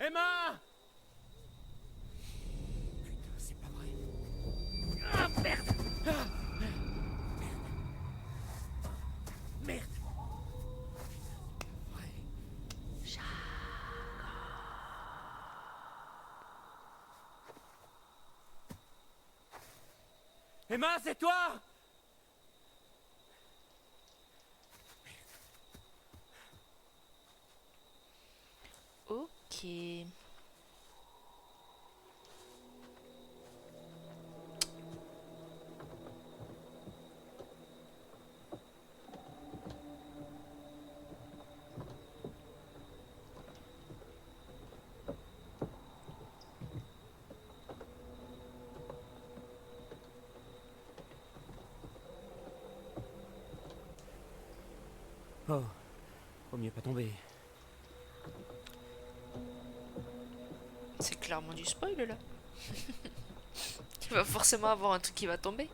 Emma! Putain, c'est pas vrai. Ah, merde! Ah, merde! Ouais. Emma, c'est toi! Ok. Oh, faut mieux pas tomber. C'est clairement du spoil là. Il va forcément avoir un truc qui va tomber.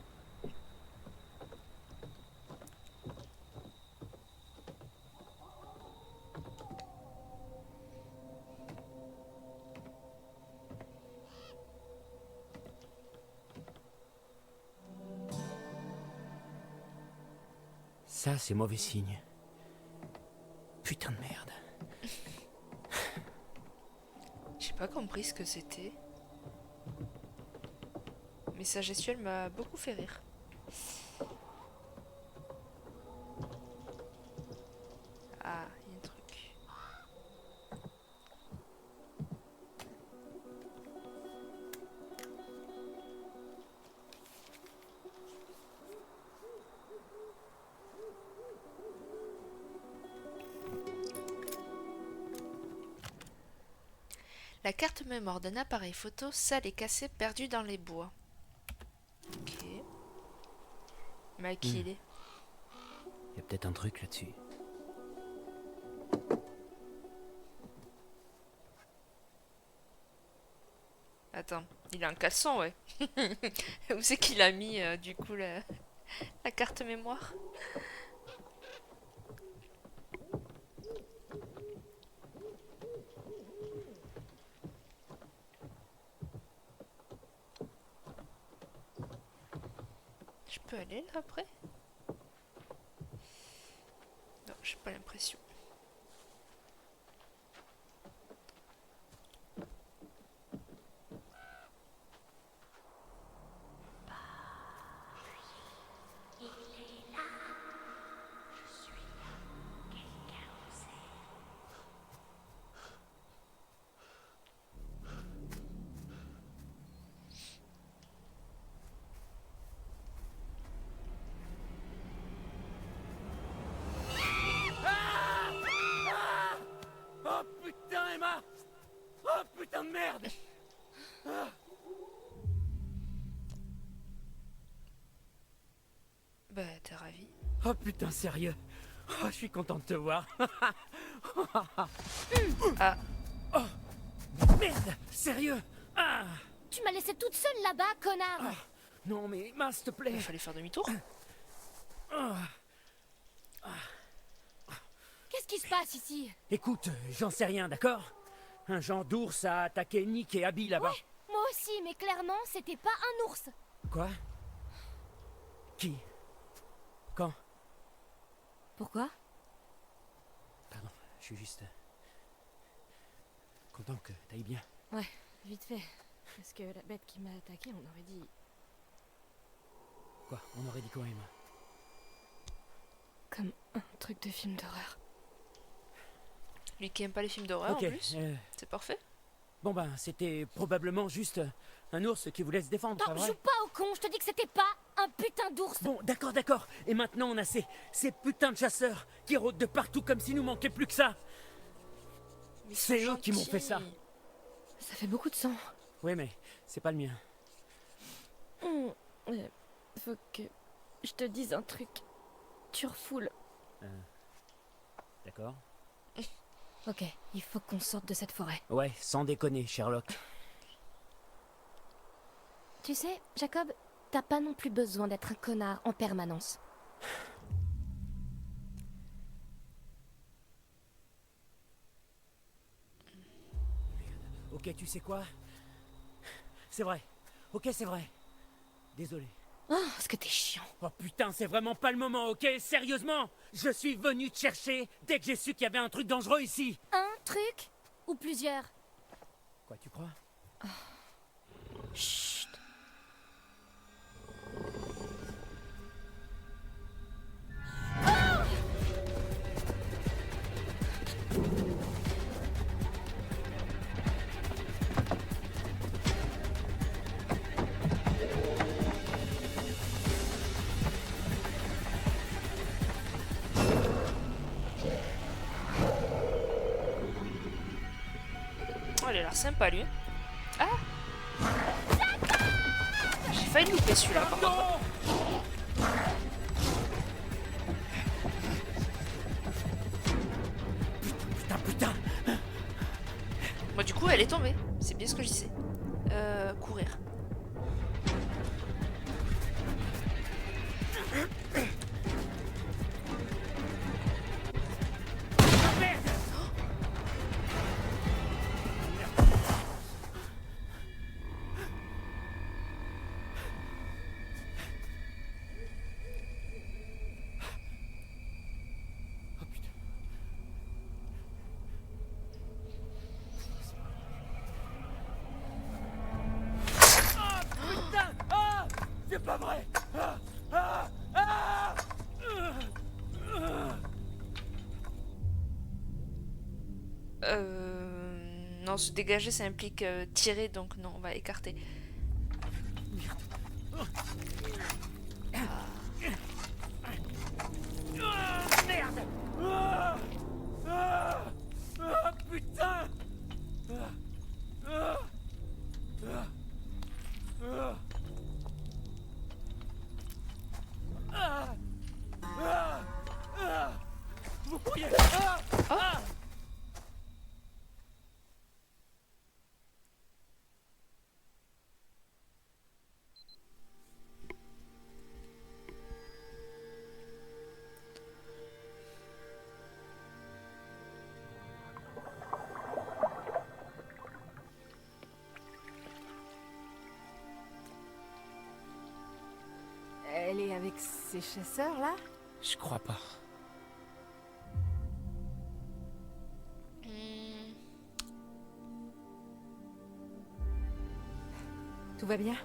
Ça, c'est mauvais signe. Putain de merde. J'ai pas compris ce que c'était. Mais sa gestuelle m'a beaucoup fait rire. Ah, il y a un truc. La carte mémoire d'un appareil photo sale et cassé perdu dans les bois. Ok. Mais à qui il est? Y a peut-être un truc là-dessus. Attends, il a un caleçon, ouais. Où c'est qu'il a mis, du coup, la carte mémoire? Je peux aller là après? Non, j'ai pas l'impression. Oh putain, Emma! Oh putain de merde! Ah. Bah, t'es ravi. Oh putain, sérieux? Oh, je suis content de te voir. Ah, Oh, merde! Sérieux? Ah! Tu m'as laissé toute seule là-bas, connard. Ah, non mais Emma, s'il te il plaît. fallait faire demi-tour. Ah. Qu'est-ce qui se passe ici? Écoute, j'en sais rien, d'accord? Un genre d'ours a attaqué Nick et Abby là-bas. Ouais, moi aussi, mais clairement, c'était pas un ours. Quoi? Qui? Quand? Pourquoi? Pardon, je suis juste... content que t'ailles bien. Ouais, vite fait. Parce que la bête qui m'a attaqué, on aurait dit... Quoi? On aurait dit quoi, Emma? Comme un truc de film d'horreur. Lui qui aime pas les films d'horreur Ok, en plus. C'est parfait. bon ben, c'était probablement juste un ours qui voulait se défendre, pas Non, vrai? joue pas au con, je te dis que c'était pas un putain d'ours. Bon, d'accord. Et maintenant, on a ces putains de chasseurs qui rôdent de partout comme s'il nous manquait plus que ça. Mais ils C'est sont eux qui m'ont fait ça. gentils. Ça fait beaucoup de sang. Oui, mais c'est pas le mien. Faut que je te dise un truc. Tu refoules. D'accord? Ok, il faut qu'on sorte de cette forêt. Ouais, sans déconner, Sherlock. Tu sais, Jacob, t'as pas non plus besoin d'être un connard en permanence. Ok, tu sais quoi? C'est vrai. Ok, c'est vrai. Désolé. Oh, ce que t'es chiant. Oh putain, c'est vraiment pas le moment, ok? Sérieusement? Je suis venu te chercher dès que j'ai su qu'il y avait un truc dangereux ici. Un truc? Ou plusieurs? Quoi, tu crois? Chut. Oh, il a l'air sympa lui. Ah! J'ai failli louper celui-là par contre. Non! Putain! Bon, du coup, elle est tombée. C'est bien ce que je disais. Courir. Ah, merde! Oh putain. Ah putain! Ah! C'est pas vrai! Ah! Ah! Ah! Non, se dégager, ça implique tirer, donc non, on va écarter. Ah, merde! Ah! Ah! Ah, putain! Ah! Ah! Ah! Ah! Ah! Ah! Ah! Vous pourriez... Ah! Ah! Elle est avec ces chasseurs là? Je crois pas. Hmm, Tout va bien?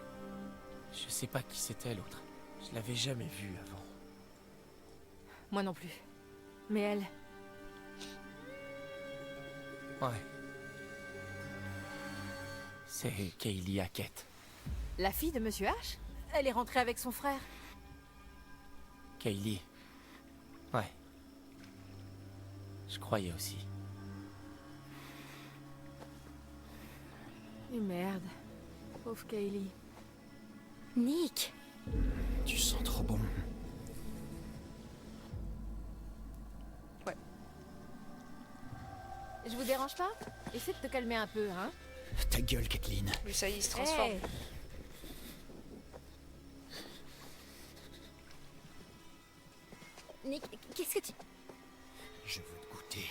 Je sais pas qui c'était l'autre. Je l'avais jamais vu avant. Moi non plus. Mais elle, Ouais. C'est Kaylee Hackett. la fille de Monsieur H? Elle est rentrée avec son frère. Kaylee. Ouais. Je croyais aussi. Et merde. Pauvre Kaylee. Nick. Tu sens trop bon. Je vous dérange pas? Essaie de te calmer un peu, hein? Ta gueule, Kathleen. lui, ça y est, il se transforme. Hey. Nick, qu'est-ce que tu... Je veux te goûter.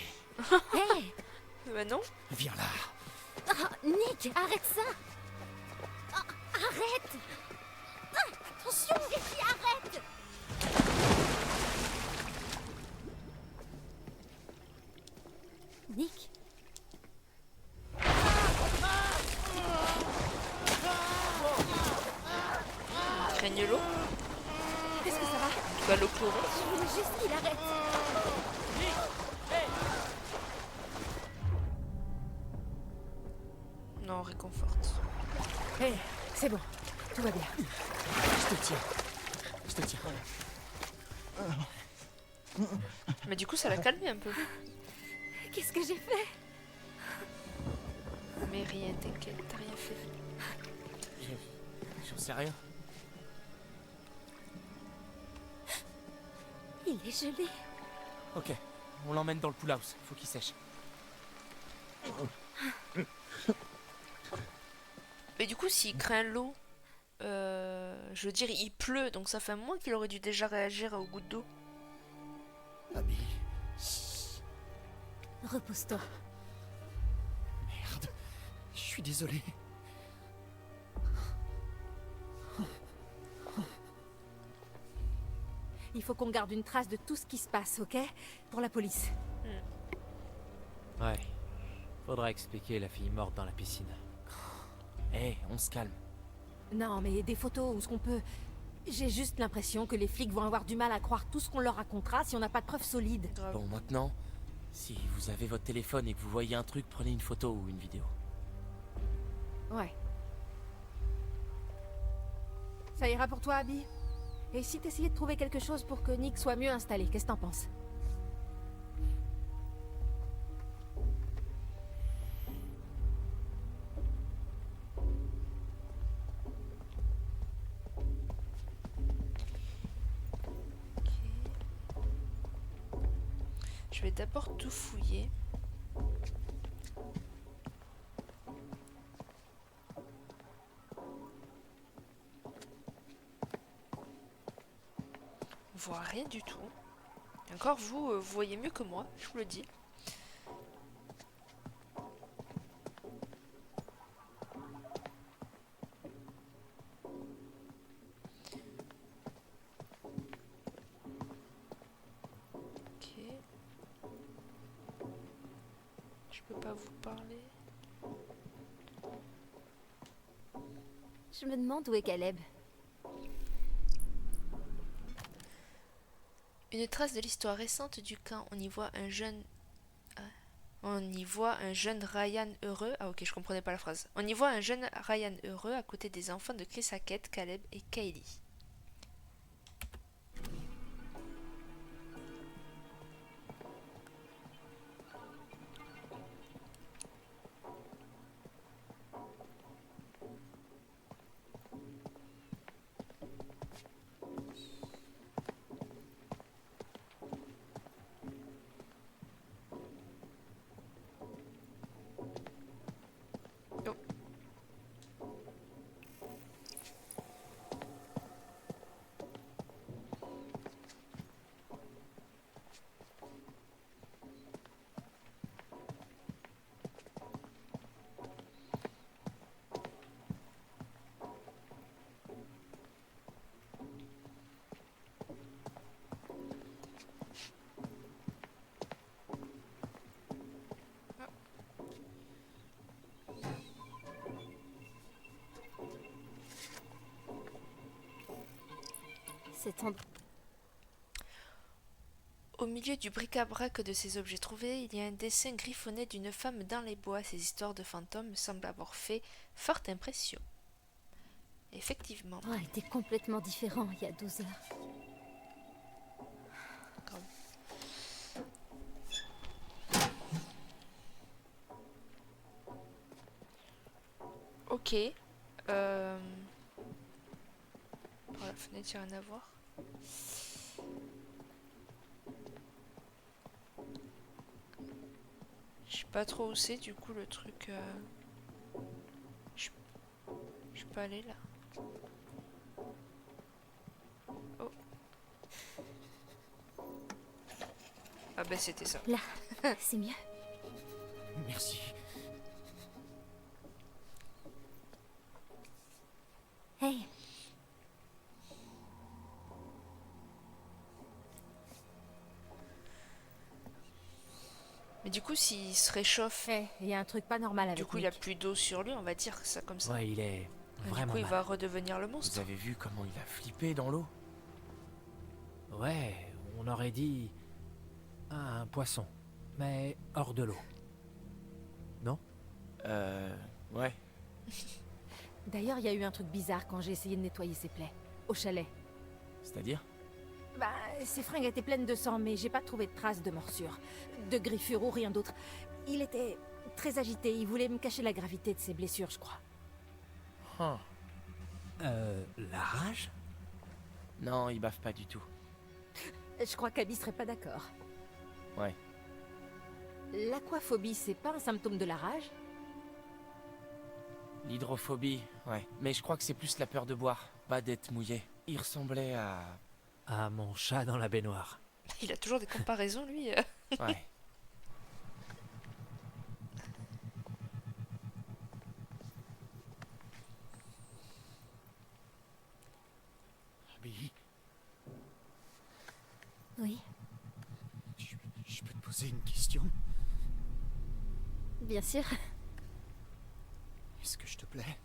Hé Bah non. Viens là. Ah, Nick, arrête ça. Ah, arrête. Ah, attention, Nicky, arrête. Nick. Craigne l'eau. Qu'est-ce que ça va? Bah l'eau chlorée. Je voulais juste qu'il arrête. Non, réconforte. Hé, c'est bon. Tout va bien. Je te tiens. Je te tiens. Mais du coup, ça l'a calmé un peu. Qu'est-ce que j'ai fait? Mais rien, t'inquiète, t'as rien fait. J'en sais rien. Il est gelé. Ok. On l'emmène dans le pool house. Faut qu'il sèche. Mais du coup, s'il craint l'eau, je veux dire, il pleut, donc ça fait un mois qu'il aurait dû déjà réagir aux gouttes d'eau. Abby. Repose-toi. Merde. Je suis suis désolé. Il faut qu'on garde une trace de tout ce qui se passe, ok? Pour la police. Ouais. Faudra expliquer la fille morte dans la piscine. Hé, on se calme. Non, mais des photos ou ce qu'on peut... J'ai juste l'impression que les flics vont avoir du mal à croire tout ce qu'on leur racontera si on n'a pas de preuves solides. Grave. Bon, maintenant, si vous avez votre téléphone et que vous voyez un truc, prenez une photo ou une vidéo. Ouais. Ça ira pour toi, Abby? Et si t'essayais de trouver quelque chose pour que Nick soit mieux installé, qu'est-ce que t'en penses? Je vais d'abord tout fouiller. On voit rien du tout. Et encore vous, vous voyez mieux que moi, je vous le dis. Ok. Je peux pas vous parler. Je me demande où est Caleb. Une trace de l'histoire récente du camp. On y voit un jeune... On y voit un jeune Ryan heureux. Ah ok, je comprenais pas la phrase. On y voit un jeune Ryan heureux à côté des enfants de Chris Hackett, Caleb et Kaylee. Cet endroit... Au milieu du bric-à-brac de ces objets trouvés, il y a un dessin griffonné d'une femme dans les bois. Ces histoires de fantômes semblent avoir fait forte impression. Effectivement. Oh, était complètement différent il y a 12 heures. Comme- Ok. Par la fenêtre, il n'y a rien à voir. Je sais pas trop où c'est du coup le truc. Je je peux aller là. Oh. Ah bah c'était ça. Là, c'est mieux. Merci. Hey, Mais du coup s'il se réchauffe, Il y a un truc pas normal avec du coup il a Nick. plus d'eau sur lui, on va dire ça comme ça. Ouais, il est Du vraiment coup il mal. va redevenir le Vous monstre. avez vu comment il a flippé dans l'eau? Ouais, on aurait dit un poisson, mais hors de l'eau. Non? Ouais. D'ailleurs, il y a eu un truc bizarre quand j'ai essayé de nettoyer ses plaies. Au chalet. C'est-à-dire? Bah, ses fringues étaient pleines de sang, mais j'ai pas trouvé de traces de morsure, de griffure ou rien d'autre. Il était très agité, il voulait me cacher la gravité de ses blessures, je crois. Huh. La rage? Non, il baffe pas du tout. Je crois qu'Abby serait pas d'accord. Ouais. L'aquaphobie, c'est pas un symptôme de la rage? L'hydrophobie, ouais. Mais je crois que c'est plus la peur de boire, pas d'être mouillé. Il ressemblait à... Ah, mon chat dans la baignoire. Il a toujours des comparaisons lui. Ouais. poser une question? Bien sûr. Est-ce que je te plais?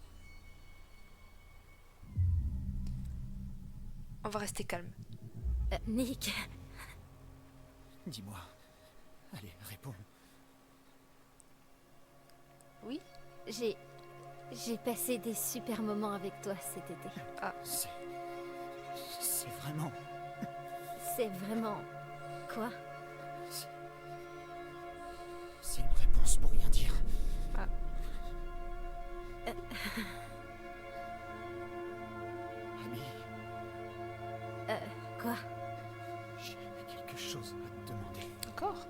On va rester calme. Nick, Dis-moi. Allez, réponds. Oui? j'ai passé des super moments avec toi cet été. C'est vraiment... C'est vraiment... Quoi? C'est une réponse pour rien dire. Ah. Abby, Quoi? j'ai quelque chose à te demander. Encore?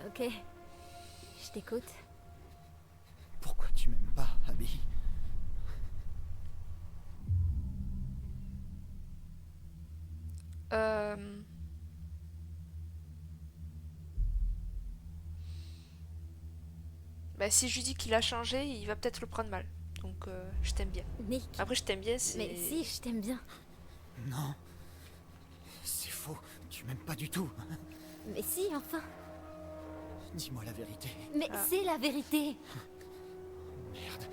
Ok. Je t'écoute. Pourquoi tu m'aimes pas, Abby? Bah, si je lui dis qu'il a changé, il va peut-être le prendre mal. Donc, je t'aime bien. Nick. Après, je t'aime bien, c'est... Mais si, je t'aime bien. Non. C'est faux. Tu m'aimes pas du tout. Mais si, enfin. Dis-moi la vérité. Mais Ah. c'est la vérité. Merde.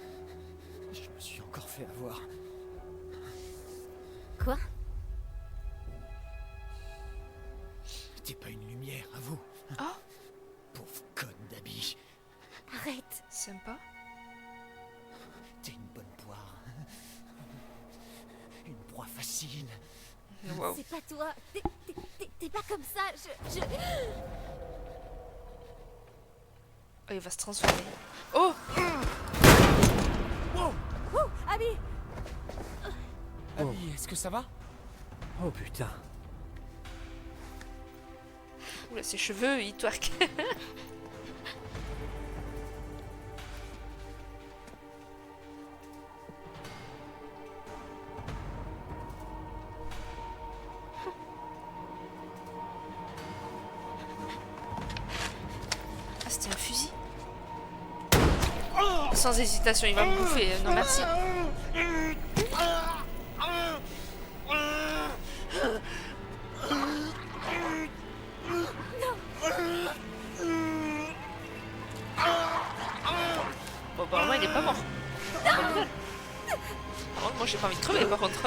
Je me suis encore fait avoir. Quoi? T'es pas une lumière, à vous. Oh, Pauvre conne d'Abby. Arrête. sympa. T'es une bonne poire. Une proie facile. Waouh. C'est pas toi. T'es pas comme ça. Je... Oh, il va se transformer. Oh! Abby! Abby, est-ce que ça va? Oh putain. Oula, ses cheveux, ils twerk. Ah, c'était un fusil. Sans hésitation, il va me bouffer. Non, merci. Bon, apparemment, il est pas mort. Par contre, moi, j'ai pas envie de crever, par contre.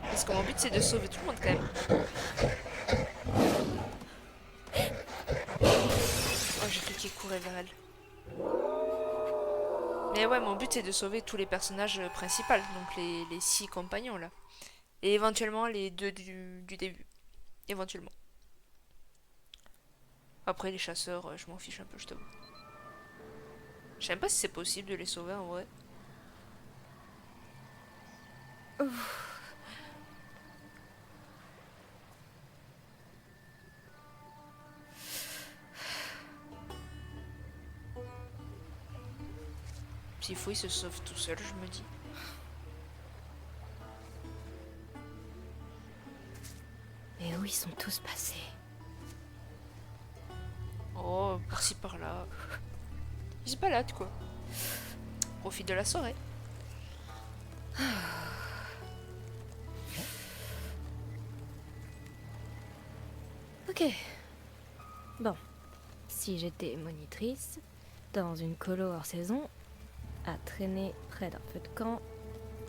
Parce que mon but, c'est de sauver tout le monde, quand même. Oh, j'ai cru qu'il courait vers elle. Mais ouais, mon but, c'est de sauver tous les personnages principaux. Donc, les 6 compagnons, là. Et éventuellement, les 2 du début. Éventuellement. Après, les chasseurs, je m'en fiche un peu, je t'avoue. Je sais même pas si c'est possible de les sauver, en vrai. S'il faut, il se sauve tout seul, je me dis. Mais où ils sont tous passés? Oh, par-ci par-là. Ils se baladent, quoi. Profite de la soirée. Ok. Bon. Si j'étais monitrice, dans une colo hors saison, à traîner près d'un feu de camp,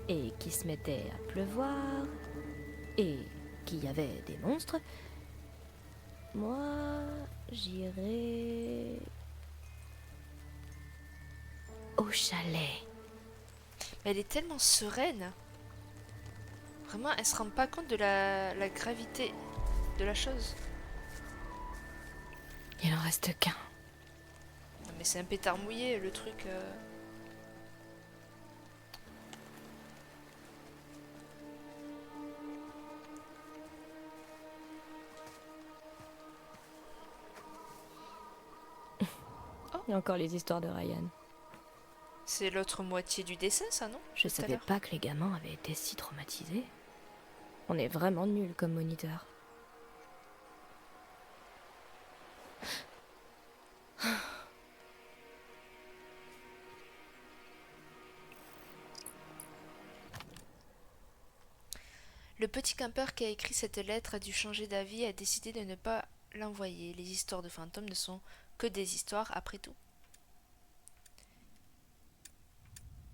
et qui se mettait à pleuvoir, et qu'il y avait des monstres, moi, j'irais au chalet. Mais elle est tellement sereine. Vraiment, elle se rend pas compte de la gravité de la chose. Il en reste qu'un. Non, mais c'est un pétard mouillé, le truc. Il y a encore les histoires de Ryan. C'est l'autre moitié du dessin, ça, non? Je Tout à savais l'heure. pas que les gamins avaient été si traumatisés. On est vraiment nuls comme moniteurs. Le petit campeur qui a écrit cette lettre a dû changer d'avis et a décidé de ne pas l'envoyer. Les histoires de fantômes ne sont que des histoires après tout.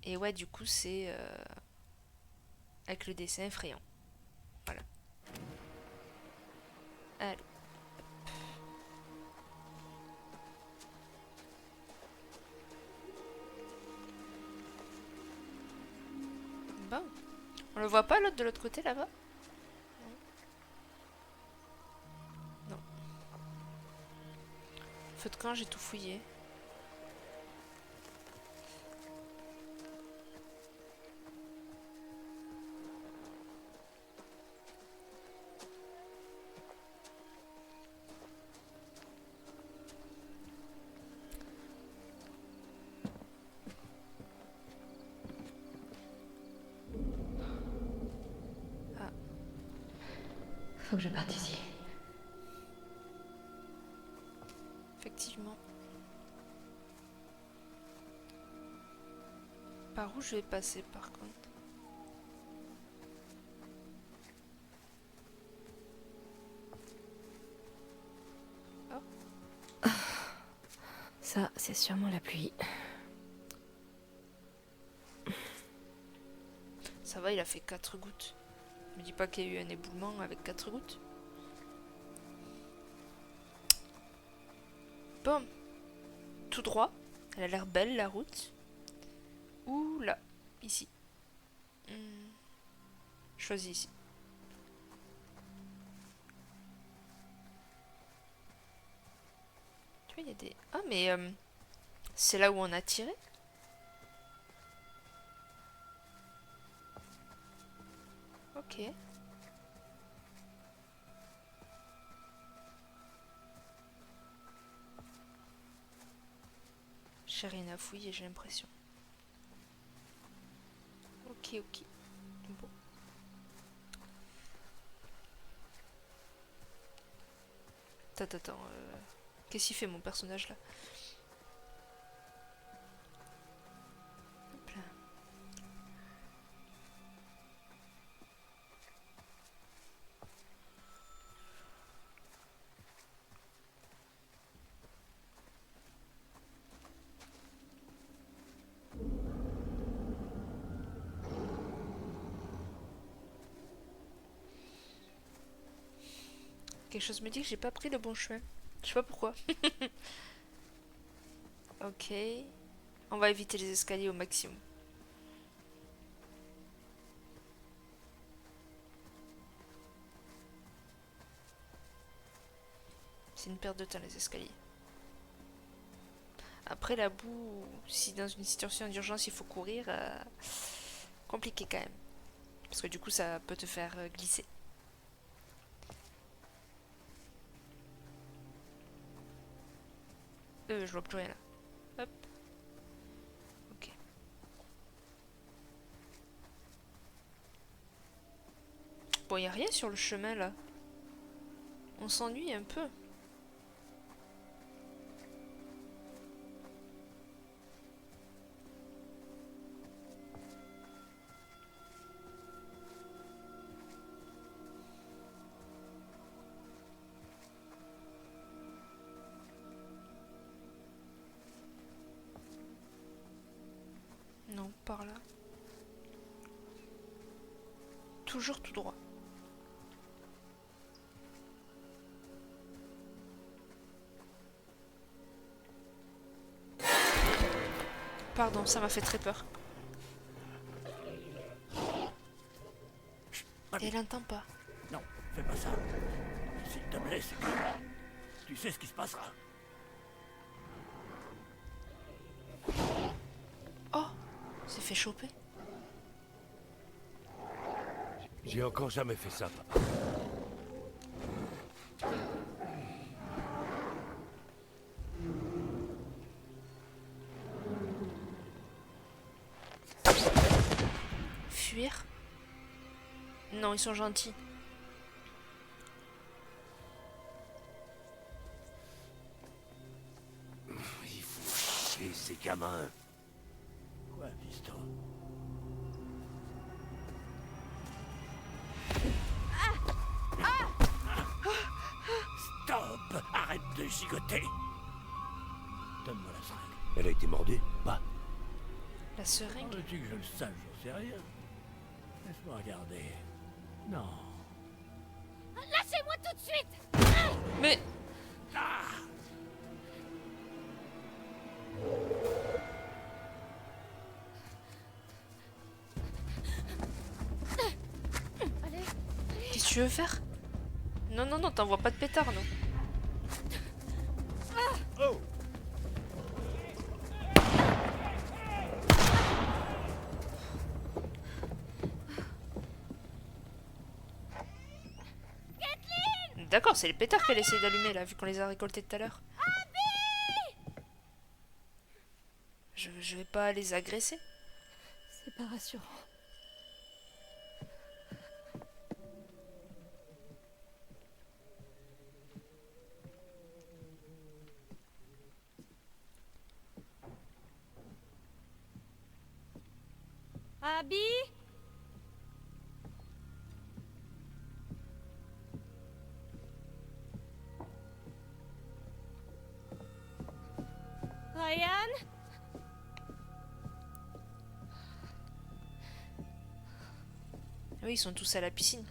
Et ouais, du coup, c'est avec le dessin effrayant. Voilà. Allô. Bon. On le voit pas l'autre de l'autre côté là-bas? Non. Feu de camp, j'ai tout fouillé. Faut que je parte ici. Effectivement. Par où je vais passer par contre? Ça, c'est sûrement la pluie. Ça va, il a fait 4 gouttes. Me dis pas qu'il y a eu un éboulement avec 4 gouttes. Bon. Tout droit. Elle a l'air belle la route. Ouh là. Ici. Choisis ici. Tu vois, il y a des... Ah mais... c'est là où on a tiré? Ok. J'ai rien à fouiller, j'ai l'impression. Ok, ok. Bon. Attends. Qu'est-ce qu'il fait mon personnage là? Hop là. Quelque chose me dit que j'ai pas pris le bon chemin. Je sais pas pourquoi. Ok. On va éviter les escaliers au maximum. C'est une perte de temps les escaliers. Après la boue, si dans une situation d'urgence il faut courir, compliqué quand même. Parce que du coup ça peut te faire glisser. Je vois plus rien là. Hop. Ok. Bon, y a rien sur le chemin là. On s'ennuie un peu. Non, par là. Toujours tout droit. Pardon, ça m'a fait très peur. Et elle entend pas. Non, fais pas ça. S'il te plaît, c'est que... Tu sais ce qui se passera. Oh, s'est fait choper. J'ai encore jamais fait ça, papa. Fuir? Non, ils sont gentils. Il faut chier ces gamins. Quoi, piston? Arrêtez. Donne-moi la seringue. Elle a été mordue? Bah, La seringue. En veux-tu que je le sache, j'en sais rien. Laisse-moi regarder. Non. Lâchez-moi tout de suite! Mais Allez, qu'est-ce que tu veux faire? Non, non, non, t'envoies pas de pétard, non. Oh! D'accord, c'est les pétards qu'elle essaie d'allumer là, vu qu'on les a récoltés tout à l'heure. Je vais pas les agresser. C'est pas rassurant. Abby? Ryan? Oui, ils sont tous à la piscine.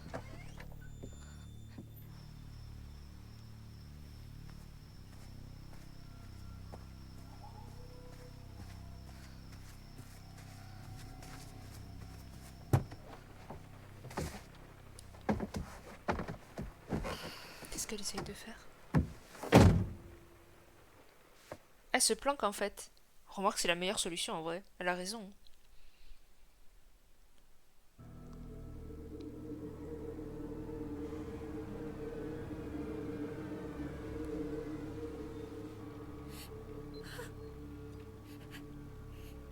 Qu'est-ce qu'elle essaye de faire? Elle se planque en fait. Remarque, c'est la meilleure solution en vrai. Elle a raison.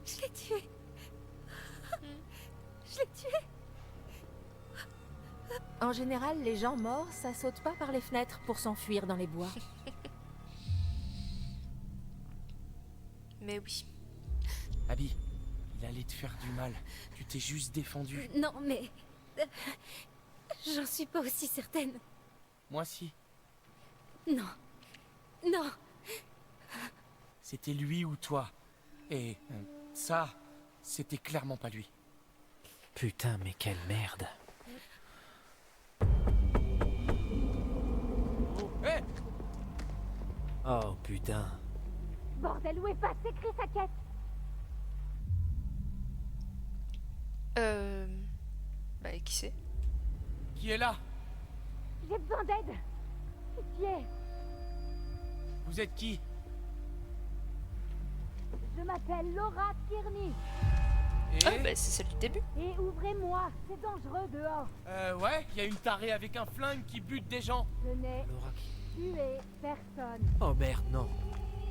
Je l'ai tué. Je l'ai tué. En général, les gens morts, ça saute pas par les fenêtres pour s'enfuir dans les bois. Mais oui. Abby, il allait te faire du mal. Tu t'es juste défendu. Non, mais... J'en suis pas aussi certaine. Moi si. Non. Non. C'était lui ou toi. Et ça, c'était clairement pas lui. putain, mais quelle merde. Hé! Oh putain. Bordel, où est passé Chris Hackett? Bah, qui c'est? Qui est là? J'ai besoin d'aide. Pitié. Vous êtes qui? Je m'appelle Laura Tierney. Et... Ah, bah, c'est celle du début. Et ouvrez-moi, c'est dangereux dehors. Ouais, il y a une tarée avec un flingue qui bute des gens. Je n'ai Laura... tué personne. Oh merde, non.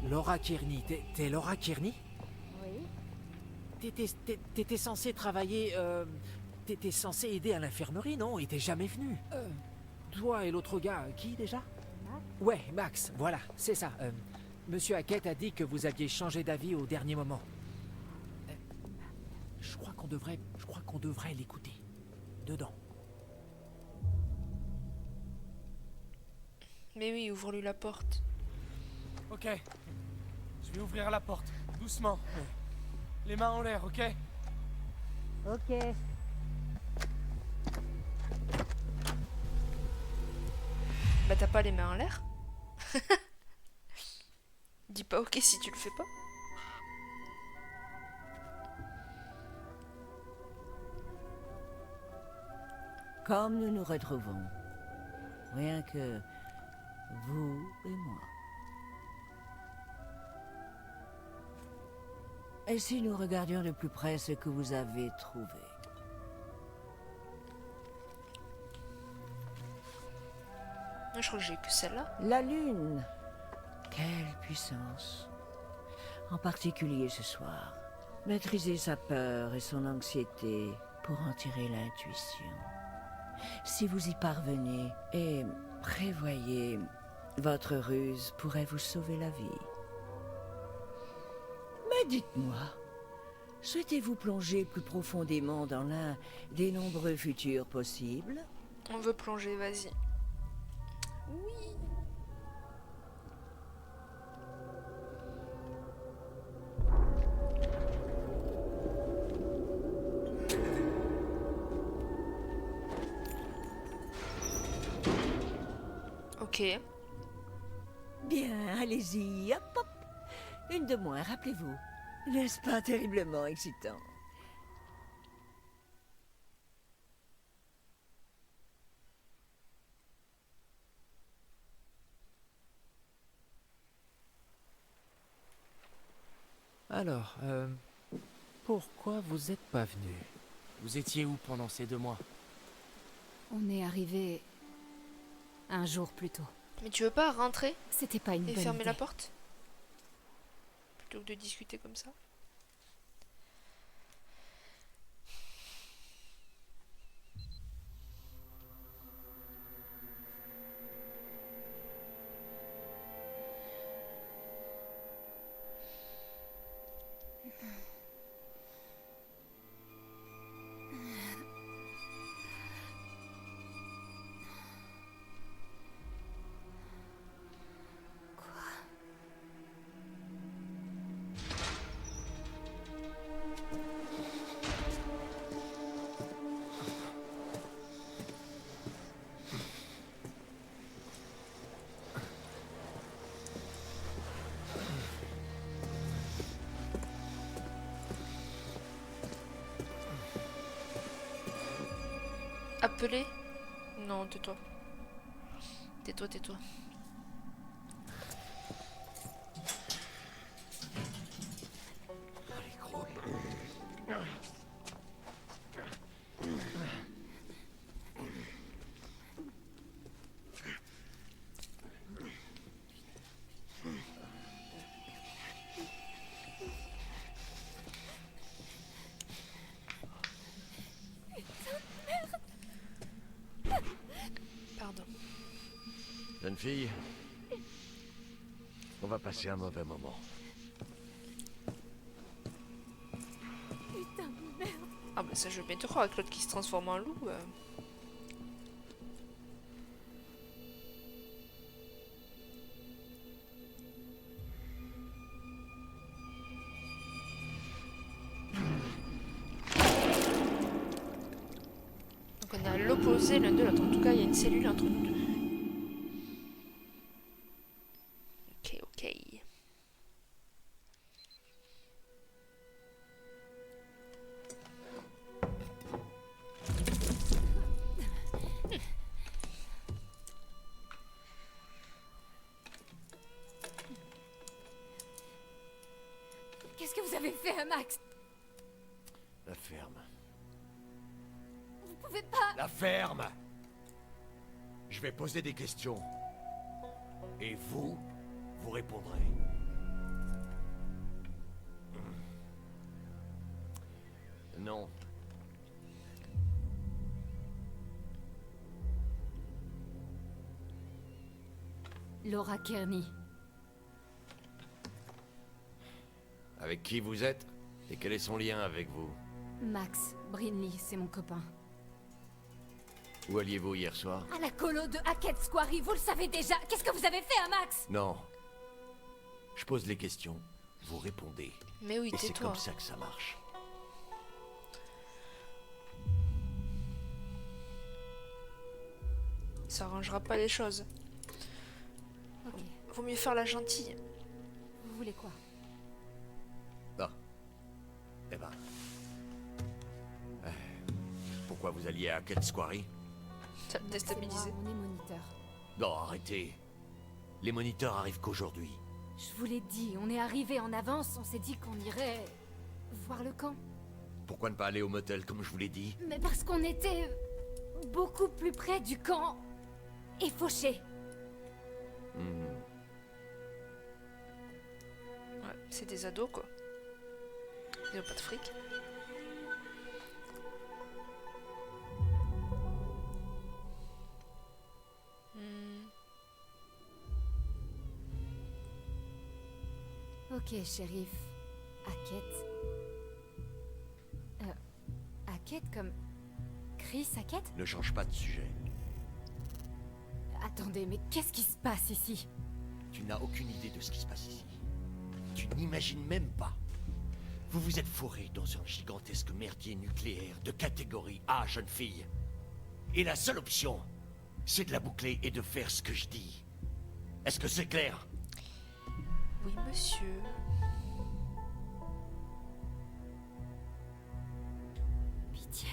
Laura Kearney, t'es Laura Kearney? Oui. T'étais censé travailler... T'étais censé aider à l'infirmerie, non? Et t'es jamais venu. Toi et l'autre gars, qui déjà? Max. Ouais, Max, voilà, c'est ça. Monsieur Hackett a dit que vous aviez changé d'avis au dernier moment. Je crois qu'on devrait l'écouter. Dedans. Mais oui, ouvre-lui la porte. Ok. Je vais ouvrir la porte, doucement. Les mains en l'air, ok? Ok. Bah, t'as pas les mains en l'air? Dis pas ok si tu le fais pas. Comme nous nous retrouvons. Rien que vous et moi. Et si nous regardions de plus près ce que vous avez trouvé? Je crois que j'ai eu que celle-là. La lune. Quelle puissance. En particulier ce soir. Maîtriser sa peur et son anxiété pour en tirer l'intuition. Si vous y parvenez et prévoyez, votre ruse pourrait vous sauver la vie. Mais dites-moi, souhaitez-vous plonger plus profondément dans l'un des nombreux futurs possibles? On veut plonger, vas-y. Oui. Ok. Bien, allez-y, hop, hop. Une de moins, rappelez-vous. N'est-ce pas terriblement excitant? Alors, pourquoi vous êtes pas venu? Vous étiez où pendant ces 2 mois? On est arrivé un jour plus tôt. Mais tu veux pas rentrer C'était pas une et bonne fermer idée. la porte? Plutôt que de discuter comme ça. Appeler? Non, tais-toi. Tais-toi, tais-toi. Allez, gros. Pardon. Jeune fille, on va passer un mauvais moment. Ah bah ça je veux bien te croire avec l'autre qui se transforme en loup. Donc on est à l'opposé l'un de l'autre. En tout cas il y a une cellule entre nous deux. Ok, ok. Qu'est-ce que vous avez fait à Max? La ferme. Vous pouvez pas... La ferme! Je vais poser des questions. Et vous, vous répondrez. Non. Laura Kearney. Avec qui vous êtes? Et quel est son lien avec vous? Max Brinley, c'est mon copain. Où alliez-vous hier soir? À la colo de Hackett Squarey, vous le savez déjà. Qu'est-ce que vous avez fait à Max? Non. Je pose les questions, vous répondez. Mais oui, Et c'est tais-toi. comme ça que ça marche. Ça arrangera pas les choses. Ok. Vaut mieux faire la gentille. Vous voulez quoi? Ah. Eh ben. Pourquoi vous alliez à Hackett Squarey? Ça me déstabilisé. On est moniteur. Non, arrêtez. Les moniteurs arrivent qu'aujourd'hui. Je vous l'ai dit, on est arrivé en avance. On s'est dit qu'on irait voir le camp. Pourquoi ne pas aller au motel comme je vous l'ai dit? Mais parce qu'on était beaucoup plus près du camp et fauché. Ouais, c'est des ados quoi. Ils ont pas de fric. Ok, shérif. Hackett. Hackett comme... Chris Hackett? Ne change pas de sujet. Attendez, mais qu'est-ce qui se passe ici? Tu n'as aucune idée de ce qui se passe ici. Tu n'imagines même pas. Vous vous êtes fourré dans un gigantesque merdier nucléaire de catégorie A, jeune fille. Et la seule option, c'est de la boucler et de faire ce que je dis. Est-ce que c'est clair? Oui, monsieur. Pitié.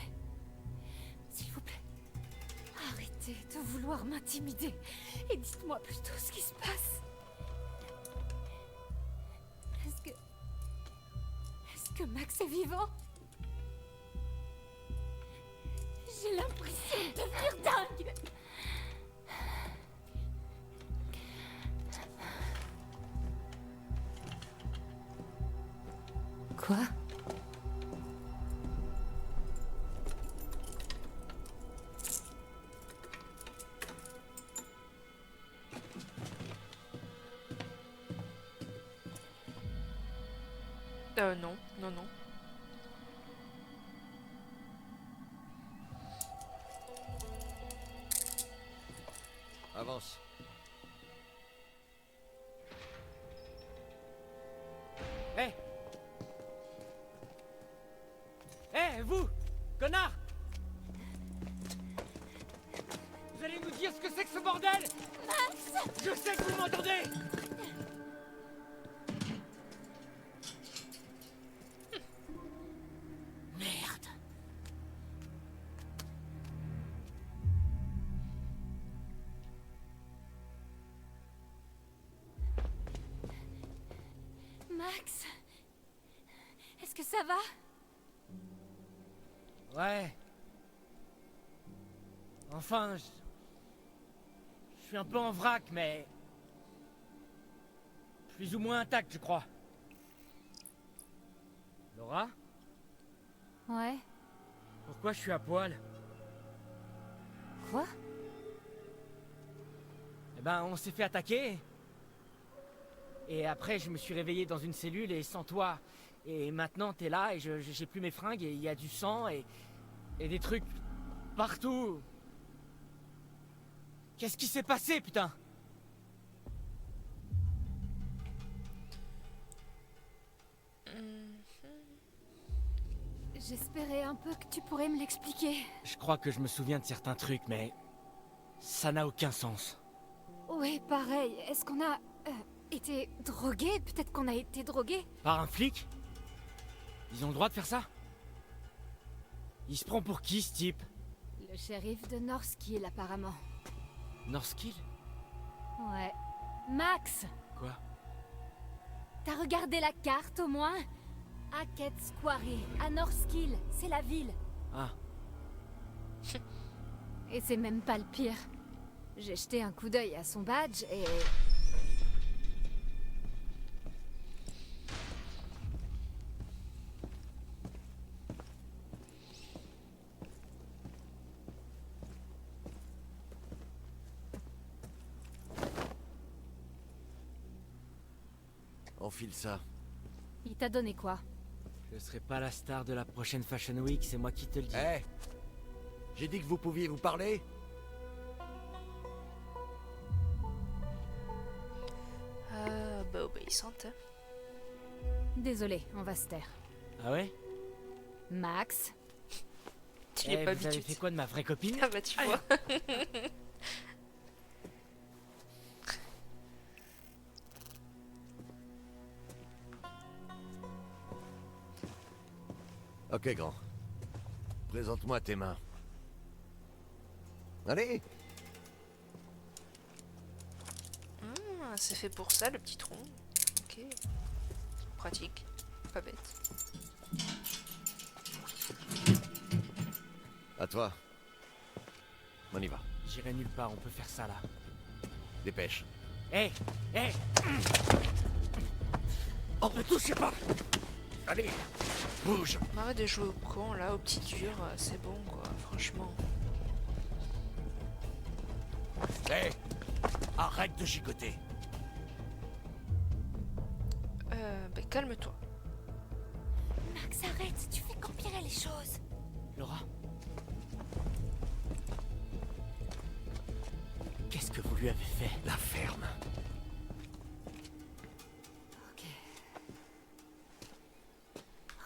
S'il vous plaît. Arrêtez de vouloir m'intimider. Et dites-moi plutôt ce qui se passe. Est-ce que Max est vivant? J'ai l'impression de devenir dingue. Quoi? Non, non, non. Avance. Hé Hé, vous Connard Vous allez nous dire ce que c'est que ce bordel? Max! Je sais que vous m'entendez! Merde. Max? Est-ce que ça va? Ouais. Enfin, je suis un peu en vrac, mais... plus ou moins intact, je crois. Laura? Ouais. Pourquoi je suis à poil? Quoi? Eh ben, on s'est fait attaquer. Et après, je me suis réveillé dans une cellule et sans toi. Et maintenant, t'es là et j'ai plus mes fringues et il y a du sang et des trucs partout. Qu'est-ce qui s'est passé, putain? J'espérais un peu que tu pourrais me l'expliquer. Je crois que je me souviens de certains trucs, mais ça n'a aucun sens. Oui, pareil. Est-ce qu'on a été drogués? Peut-être qu'on a été drogués. Par un flic? Ils ont le droit de faire ça? Il se prend pour qui, ce type? Le shérif de Northkill, apparemment. Northkill? Ouais. Max! Quoi? T'as regardé la carte, au moins? Hackett's Quarry, à Northkill, c'est la ville. Ah. Et c'est même pas le pire. J'ai jeté un coup d'œil à son badge et... Enfile ça. Il t'a donné quoi? Je serai pas la star de la prochaine Fashion Week, c'est moi qui te le dis. Hé! J'ai dit que vous pouviez vous parler? Bah obéissante. Désolé, on va se taire. Ah ouais? Max? Tu l'es Eh, pas vous avez habitué. fait quoi de ma vraie copine? Ah bah tu vois. Ok, grand. Présente-moi tes mains. Allez! Ah, c'est fait pour ça le petit tronc. Ok. Pratique. Pas bête. À toi. On y va. J'irai nulle part, on peut faire ça là. Dépêche. Hé! Hé! Oh, ne touchez pas! Allez! Bouge! Arrête de jouer au con là, au petit dur, c'est bon quoi, franchement. Hé! Arrête de gigoter! Bah calme-toi. Max, arrête, tu fais qu'empirer les choses. Laura? Qu'est-ce que vous lui avez fait? La ferme. Ok.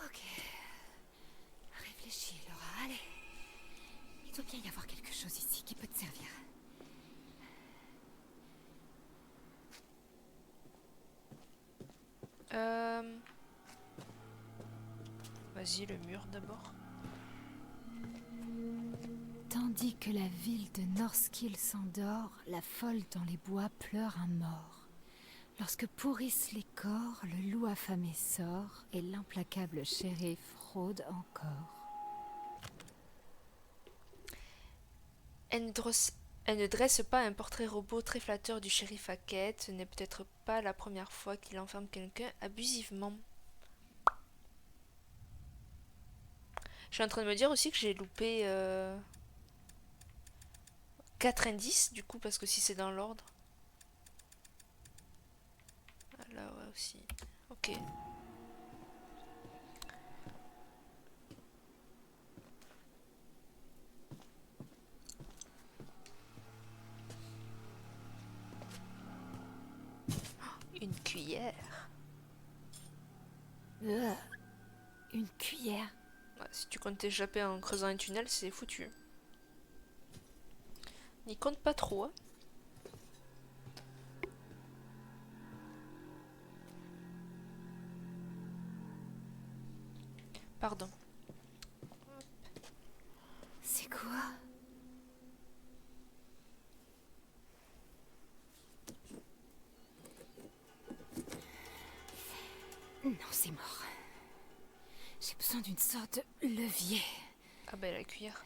Ok. Réfléchis, Laura, allez. Il doit bien y avoir quelque chose ici qui peut te servir. Vas-y, le mur d'abord. Tandis que la ville de Northkill s'endort, la folle dans les bois pleure un mort. Lorsque pourrissent les corps, le loup affamé sort, et l'implacable shérif rôde encore. Elle ne dresse pas un portrait robot très flatteur du shérif Hackett. Ce n'est peut-être pas la première fois qu'il enferme quelqu'un abusivement. Je suis en train de me dire aussi que j'ai loupé 4 indices, du coup, parce que si c'est dans l'ordre. Ah, là, ouais, aussi. Ok. Une cuillère. Une cuillère. Ouais, si tu comptes t'échapper en creusant un tunnel, c'est foutu. N'y compte pas trop, hein. Pardon. C'est quoi? Non, c'est mort. J'ai besoin d'une sorte de levier. Ah ben la cuillère.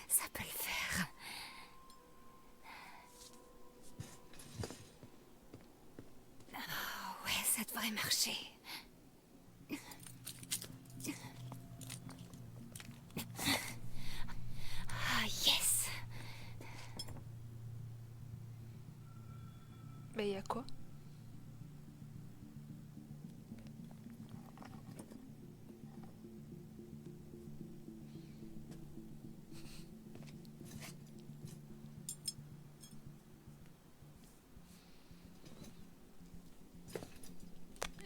Ça peut le faire. Oh, ouais, ça devrait marcher. Ah, yes. Mais y a quoi?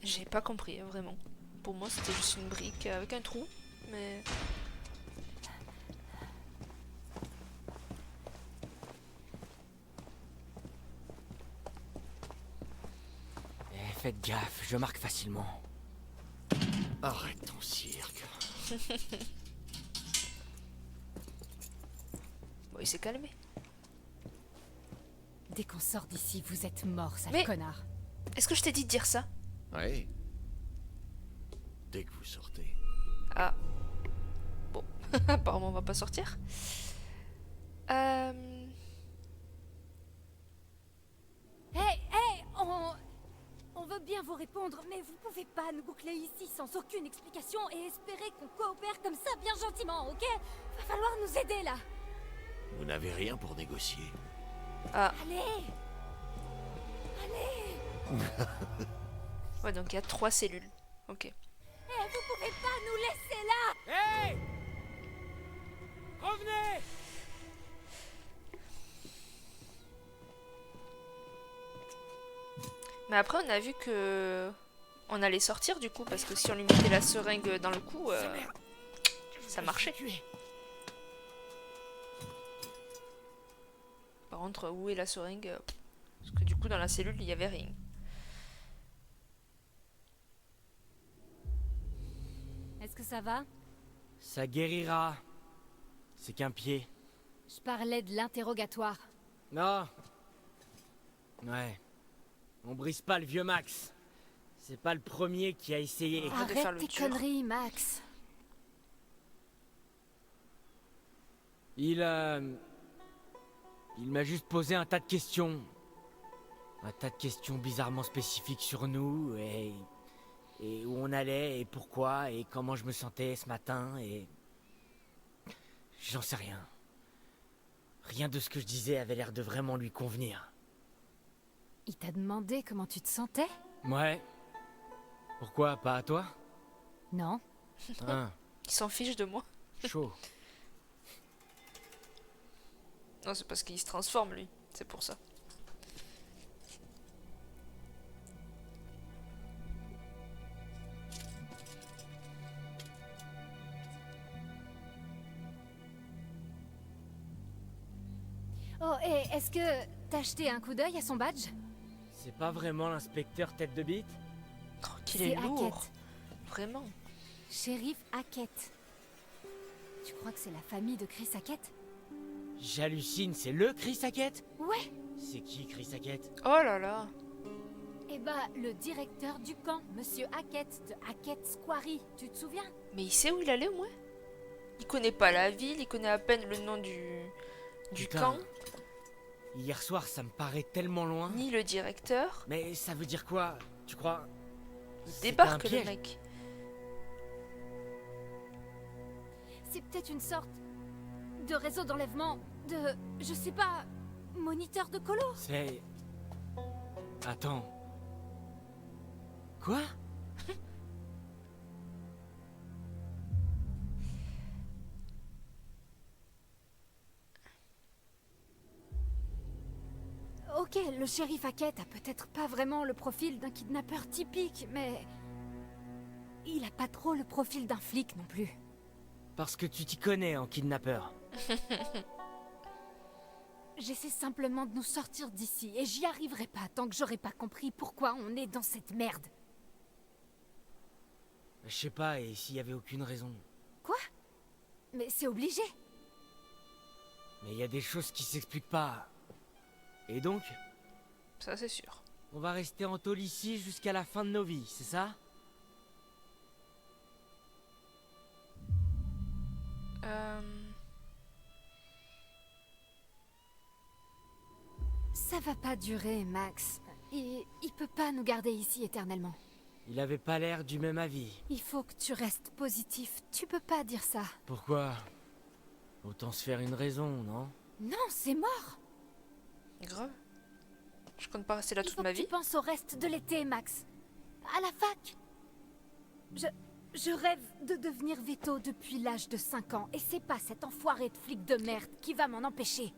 J'ai pas compris, vraiment. Pour moi, c'était juste une brique avec un trou, mais... Faites gaffe, je marque facilement. Arrête ton cirque. Bon, il s'est calmé. Dès qu'on sort d'ici, vous êtes mort, sale Mais- connard. Est-ce que je t'ai dit de dire ça? Ouais. Dès que vous sortez. Ah. Bon, apparemment on va pas sortir. Hey, on veut bien vous répondre, mais vous pouvez pas nous boucler ici sans aucune explication et espérer qu'on coopère comme ça bien gentiment, ok? Va falloir nous aider là. Vous n'avez rien pour négocier. Ah, Allez. ouais, donc il y a 3 cellules. Ok. Vous pouvez pas nous laisser là. Hey! Revenez! Mais après, on a vu que... On allait sortir du coup, parce que si on lui mettait la seringue dans le cou, ça marchait. Par contre, où est la seringue? Parce que du coup, dans la cellule, il y avait rien. Est-ce que ça va? Ça guérira. C'est qu'un pied. Je parlais de l'interrogatoire. Non. Ouais. On brise pas le vieux Max. C'est pas le premier qui a essayé. Arrête de faire Arrête le tes dur. conneries, Max. Il m'a juste posé un tas de questions. Un tas de questions bizarrement spécifiques sur nous et où on allait et pourquoi et comment je me sentais ce matin et... J'en sais rien. Rien de ce que je disais avait l'air de vraiment lui convenir. Il t'a demandé comment tu te sentais? Ouais. Pourquoi pas à toi? Non. Hein, Il s'en fiche de moi. chaud. Non, c'est parce qu'il se transforme, lui. C'est pour ça. Oh, et est-ce que t'as jeté un coup d'œil à son badge? C'est pas vraiment l'inspecteur tête de bite? Oh, qu'il est C'est lourd. Hackett. Vraiment. Shérif Hackett. Tu crois que c'est la famille de Chris Hackett? J'hallucine, c'est le Chris Hackett? Ouais. C'est qui Chris Hackett? Oh là là. Eh bah, le directeur du camp, Monsieur Hackett, de Hackett's Quarry, tu te souviens? Mais il sait où il allait au moins? Il connaît pas la ville, il connaît à peine le nom du Putain. camp, Hier soir, ça me paraît tellement loin. ni le directeur. Mais ça veut dire quoi? Tu crois? Il C'était débarque un le piège. mec. C'est peut-être une sorte de réseau d'enlèvement, de, je sais pas, moniteur de colo. C'est... Attends. Quoi? Ok, le shérif Hackett a peut-être pas vraiment le profil d'un kidnappeur typique, mais... il a pas trop le profil d'un flic non plus. Parce que tu t'y connais en kidnappeur. J'essaie simplement de nous sortir d'ici, et j'y arriverai pas tant que j'aurai pas compris pourquoi on est dans cette merde. Je sais pas, et s'il y avait aucune raison. Quoi? Mais c'est obligé. Mais il y a des choses qui s'expliquent pas. Et donc, Ça c'est sûr. on va rester en tôle ici jusqu'à la fin de nos vies, c'est ça? Ça va pas durer, Max. Il peut pas nous garder ici éternellement. Il avait pas l'air du même avis. Il faut que tu restes positif. Tu peux pas dire ça. Pourquoi? Autant se faire une raison, non? Non, c'est mort. Grave. Je compte pas rester là Il toute faut ma que tu vie. penses au reste de l'été, Max. À la fac. Je rêve de devenir veto depuis l'âge de 5 ans. Et c'est pas cet enfoiré de flic de merde qui va m'en empêcher.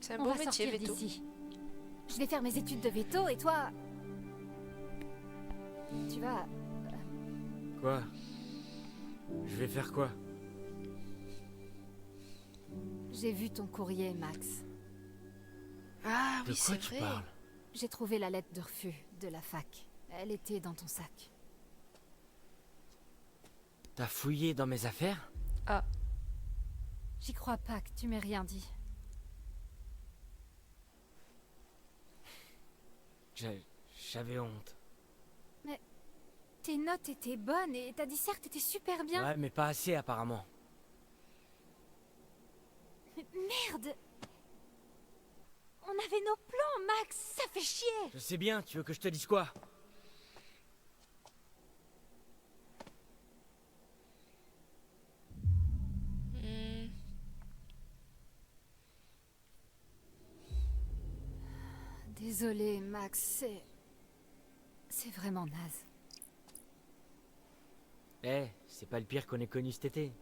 C'est un On beau va métier, sortir Veto. d'ici. Je vais faire mes études de veto et toi... Tu vas... Quoi? Je vais faire quoi? J'ai vu ton courrier, Max. Ah De oui, quoi c'est tu vrai. parles? J'ai trouvé la lettre de refus de la fac. Elle était dans ton sac. T'as fouillé dans mes affaires? Ah, J'y crois pas que tu m'aies rien dit. J'avais honte. Tes notes étaient bonnes et ta disserte était super bien. Ouais, mais pas assez apparemment. Mais merde! On avait nos plans, Max! Ça fait chier! Je sais bien, tu veux que je te dise quoi? hmm, Désolé, Max, c'est vraiment naze. Eh, c'est pas le pire qu'on ait connu cet été.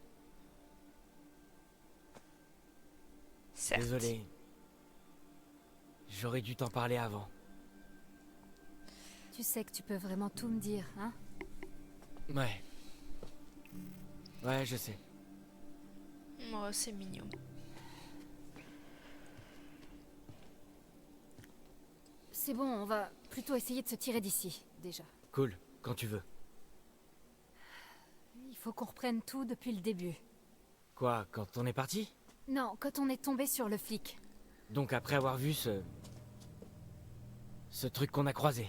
certes. Désolé. J'aurais dû t'en parler avant. Tu sais que tu peux vraiment tout me dire, hein? Ouais. Ouais, je sais. Oh, c'est mignon. C'est bon, on va plutôt essayer de se tirer d'ici, déjà. Cool, quand tu veux. Il faut qu'on reprenne tout depuis le début. Quoi, quand on est parti? Non, quand on est tombé sur le flic. Donc après avoir vu ce truc qu'on a croisé.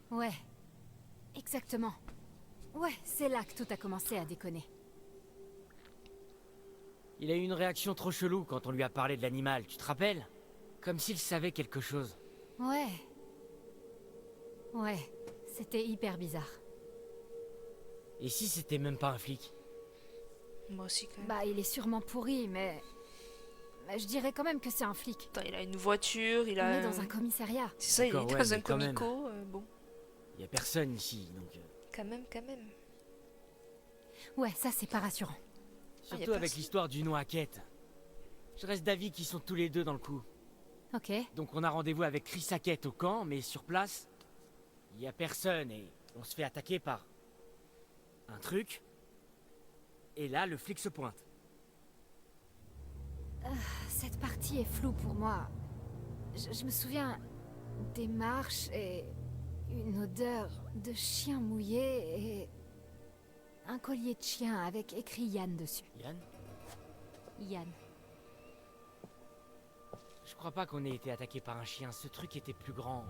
Ouais. Exactement. Ouais, c'est là que tout a commencé à déconner. Il a eu une réaction trop chelou quand on lui a parlé de l'animal, tu te rappelles? Comme s'il savait quelque chose. Ouais. Ouais, c'était hyper bizarre. Et si c'était même pas un flic? Moi aussi, quand même. Bah, il est sûrement pourri, mais je dirais quand même que c'est un flic. Attends, il a une voiture, il On a... est dans un commissariat. C'est ça, il est D'accord, dans ouais, un mais quand même. comico. Bon, Y a personne ici, donc... quand même, quand même. Ouais, ça c'est pas rassurant. Surtout avec l'histoire du nom Hackett. Je reste d'avis qu'ils sont tous les deux dans le coup. Ok. Donc on a rendez-vous avec Chris Hackett au camp, mais sur place, y a personne et on se fait attaquer par... un truc. Et là, le flic se pointe. Cette partie est floue pour moi. Je me souviens des marches et une odeur de chien mouillé et un collier de chien avec écrit Yann dessus. Yann? Yann. Je crois pas qu'on ait été attaqué par un chien. Ce truc était plus grand.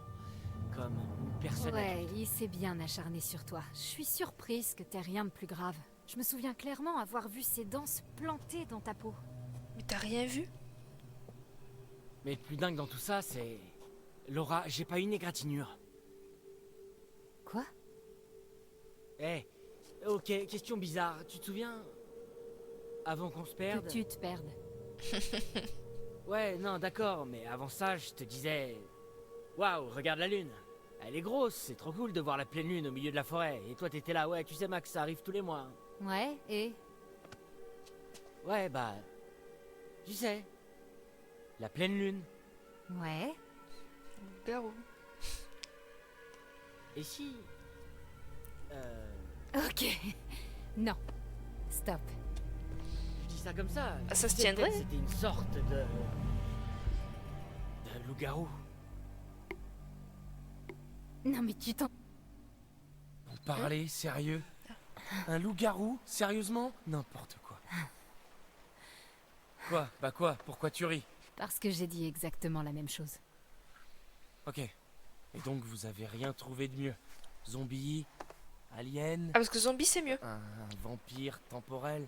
Comme une personne Ouais, adulte. il s'est bien acharné sur toi. Je suis surprise que t'aies rien de plus grave. Je me souviens clairement avoir vu ses dents se planter dans ta peau. Mais t'as rien vu? Mais le plus dingue dans tout ça, c'est... Laura, j'ai pas une égratignure. Quoi? Eh, ok, question bizarre. Tu te souviens? Avant qu'on se perde? Que tu te perdes. Ouais, non, d'accord, mais avant ça, je te disais... Waouh, regarde la lune. Elle est grosse, c'est trop cool de voir la pleine lune au milieu de la forêt. Et toi, t'étais là, ouais, tu sais, Max, ça arrive tous les mois. Ouais, et? Ouais, bah... Tu sais... La pleine lune. Ouais. Garou. Et si... Ok. Non. Stop. Je dis ça comme ça. Ah, ça se Tu sais, tiendrait? peut-être C'était une sorte de loup-garou. Non mais tu t'en... Vous parlez, sérieux? Un loup-garou? Sérieusement? N'importe quoi. Quoi? Bah quoi? Pourquoi tu ris? Parce que j'ai dit exactement la même chose. Ok. Et donc vous avez rien trouvé de mieux? Zombie? Alien? Ah, parce que zombie, c'est mieux. Un vampire temporel?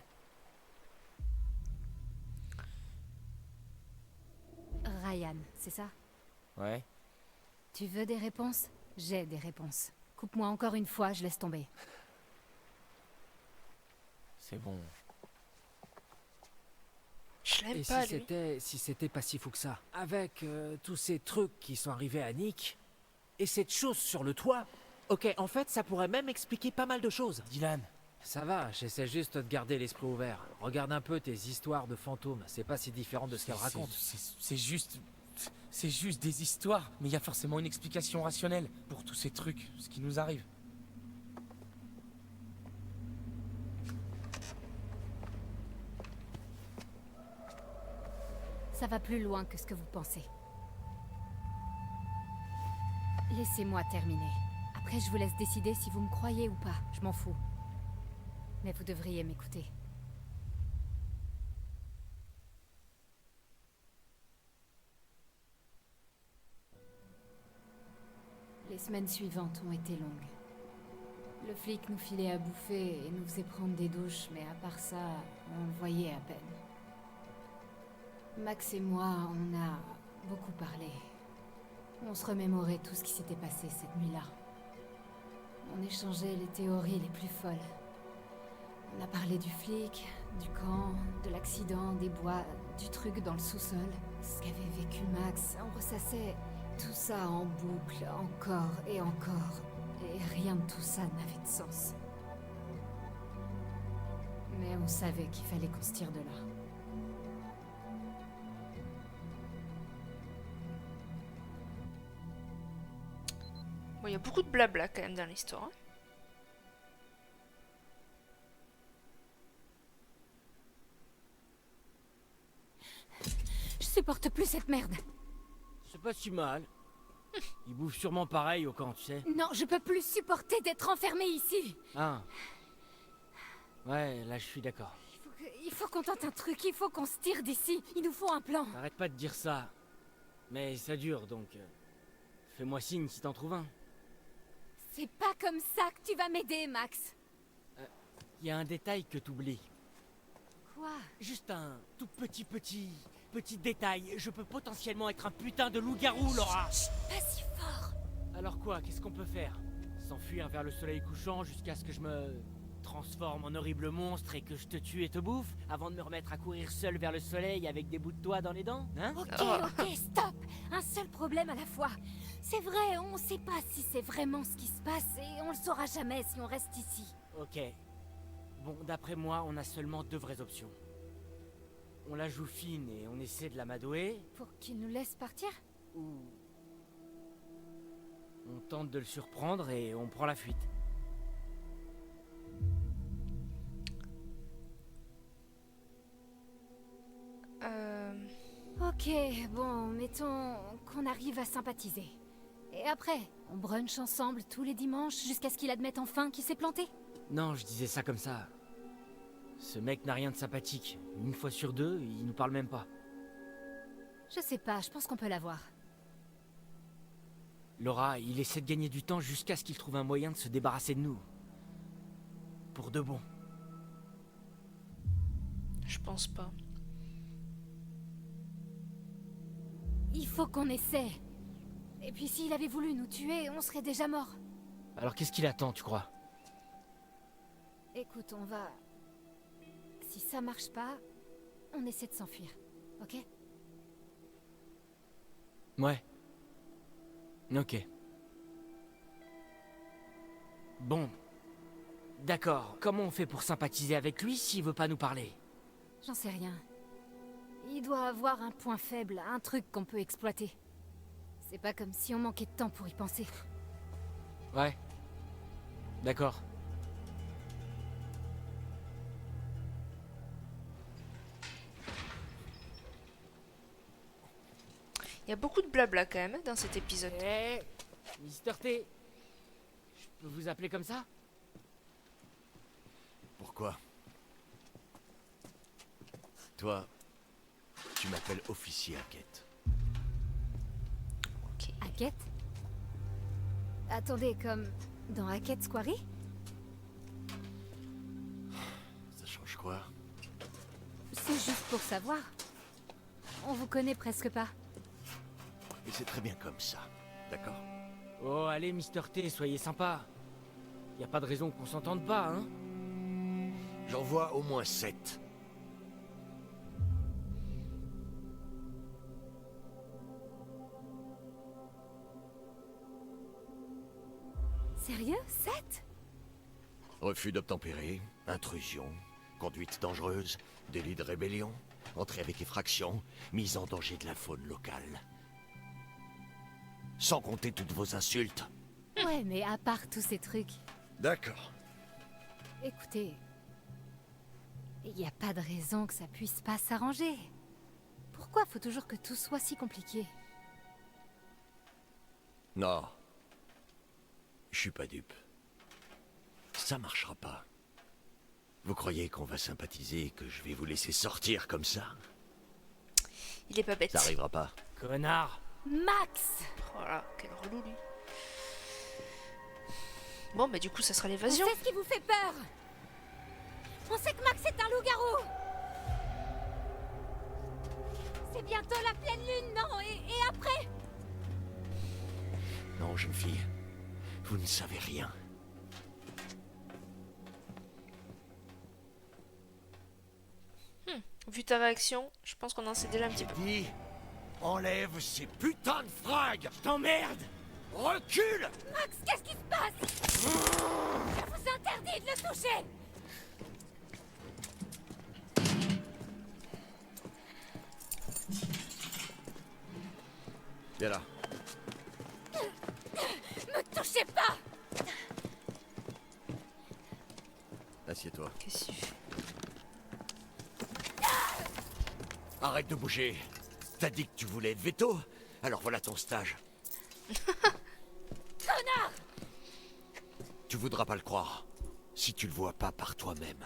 Ryan, c'est ça? Ouais. Tu veux des réponses? J'ai des réponses. Coupe-moi encore une fois, je laisse tomber. C'est bon. Je l'aime Et pas, si lui. c'était pas si fou que ça? Avec tous ces trucs qui sont arrivés à Nick, et cette chose sur le toit. Ok, en fait, ça pourrait même expliquer pas mal de choses. Dylan, Ça va, j'essaie juste de garder l'esprit ouvert. Regarde un peu tes histoires de fantômes, c'est pas si différent de ce qu'elles racontent. c'est juste... C'est juste des histoires, mais il y a forcément une explication rationnelle pour tous ces trucs, ce qui nous arrive. Ça va plus loin que ce que vous pensez. Laissez-moi terminer. Après, je vous laisse décider si vous me croyez ou pas. Je m'en fous. Mais vous devriez m'écouter. Les semaines suivantes ont été longues. Le flic nous filait à bouffer et nous faisait prendre des douches, mais à part ça, on le voyait à peine. Max et moi, on a beaucoup parlé. On se remémorait tout ce qui s'était passé cette nuit-là. On échangeait les théories les plus folles. On a parlé du flic, du camp, de l'accident, des bois, du truc dans le sous-sol, ce qu'avait vécu Max. On ressassait tout ça en boucle, encore et encore. Et rien de tout ça n'avait de sens. Mais on savait qu'il fallait qu'on se tire de là. Bon, il y a beaucoup de blabla quand même dans l'histoire. Hein. Je supporte plus cette merde. C'est pas si mal. Ils bouffent sûrement pareil au camp, tu sais. Non, je peux plus supporter d'être enfermée ici. Ah. Ouais, là je suis d'accord. Il faut qu'on tente un truc, il faut qu'on se tire d'ici. Il nous faut un plan. Arrête pas de dire ça. Mais ça dure, donc... fais-moi signe si t'en trouves un. C'est pas comme ça que tu vas m'aider, Max. Il y a un détail que t'oublies. Quoi? Juste un tout petit détail. Je peux potentiellement être un putain de loup-garou, Laura. Pas si fort. Alors quoi, qu'est-ce qu'on peut faire? S'enfuir vers le soleil couchant jusqu'à ce que je me transforme en horrible monstre et que je te tue et te bouffe avant de me remettre à courir seul vers le soleil avec des bouts de toit dans les dents, hein? Ok, stop. Un seul problème à la fois. C'est vrai, on sait pas si c'est vraiment ce qui se passe et on le saura jamais si on reste ici. Ok. Bon, d'après moi, on a seulement deux vraies options. On la joue fine et on essaie de l'amadouer, Pour qu'il nous laisse partir? ou... on tente de le surprendre et on prend la fuite. Ok, bon, mettons qu'on arrive à sympathiser. Et après, on brunch ensemble tous les dimanches jusqu'à ce qu'il admette enfin qu'il s'est planté. Non, je disais ça comme ça. Ce mec n'a rien de sympathique. Une fois sur deux, il nous parle même pas. Je sais pas, je pense qu'on peut l'avoir. Laura, il essaie de gagner du temps jusqu'à ce qu'il trouve un moyen de se débarrasser de nous. Pour de bon. Je pense pas. Il faut qu'on essaie. Et puis s'il avait voulu nous tuer, on serait déjà morts. Alors qu'est-ce qu'il attend, tu crois? Écoute, on va... Si ça marche pas, on essaie de s'enfuir, ok? Ouais. Ok. Bon. D'accord. Comment on fait pour sympathiser avec lui s'il veut pas nous parler? J'en sais rien. Il doit avoir un point faible, un truc qu'on peut exploiter. C'est pas comme si on manquait de temps pour y penser. Ouais. D'accord. Il y a beaucoup de blabla quand même dans cet épisode. Eh, Mister T. Je peux vous appeler comme ça? Pourquoi? Toi, tu m'appelles officier Hackett. Ok. Hackett? Attendez, comme dans Hackett Quarry? Ça change quoi? C'est juste pour savoir. On vous connaît presque pas. Et c'est très bien comme ça, d'accord? Oh, allez, Mister T, soyez sympa. Y a pas de raison qu'on s'entende pas, hein? J'en vois au moins 7. Sérieux? 7? Refus d'obtempérer, intrusion, conduite dangereuse, délit de rébellion, entrée avec effraction, mise en danger de la faune locale. Sans compter toutes vos insultes. Ouais, mais à part tous ces trucs... D'accord. Écoutez... Il n'y a pas de raison que ça puisse pas s'arranger. Pourquoi faut toujours que tout soit si compliqué? Non. Je suis pas dupe. Ça marchera pas. Vous croyez qu'on va sympathiser et que je vais vous laisser sortir comme ça? Il est pas bête. Ça arrivera pas. Connard! Max! Voilà, quel relou lui. Bon, bah du coup, ça sera On l'évasion. sait ce qui vous fait peur! On sait que Max est un loup-garou! C'est bientôt la pleine lune, non? Et après? Non, jeune fille. Vous ne savez rien. Vu ta réaction, je pense qu'on en sait déjà un petit peu. Dis, enlève ces putains de fringues! Je t'emmerde! Recule! Max, qu'est-ce qui se passe? Je vous interdis de le toucher! Viens là. Me touchez pas! Assieds-toi. Qu'est-ce qu'il fait? Arrête de bouger. T'as dit que tu voulais être veto? Alors voilà ton stage. Connard! Tu voudras pas le croire. Si tu le vois pas par toi-même.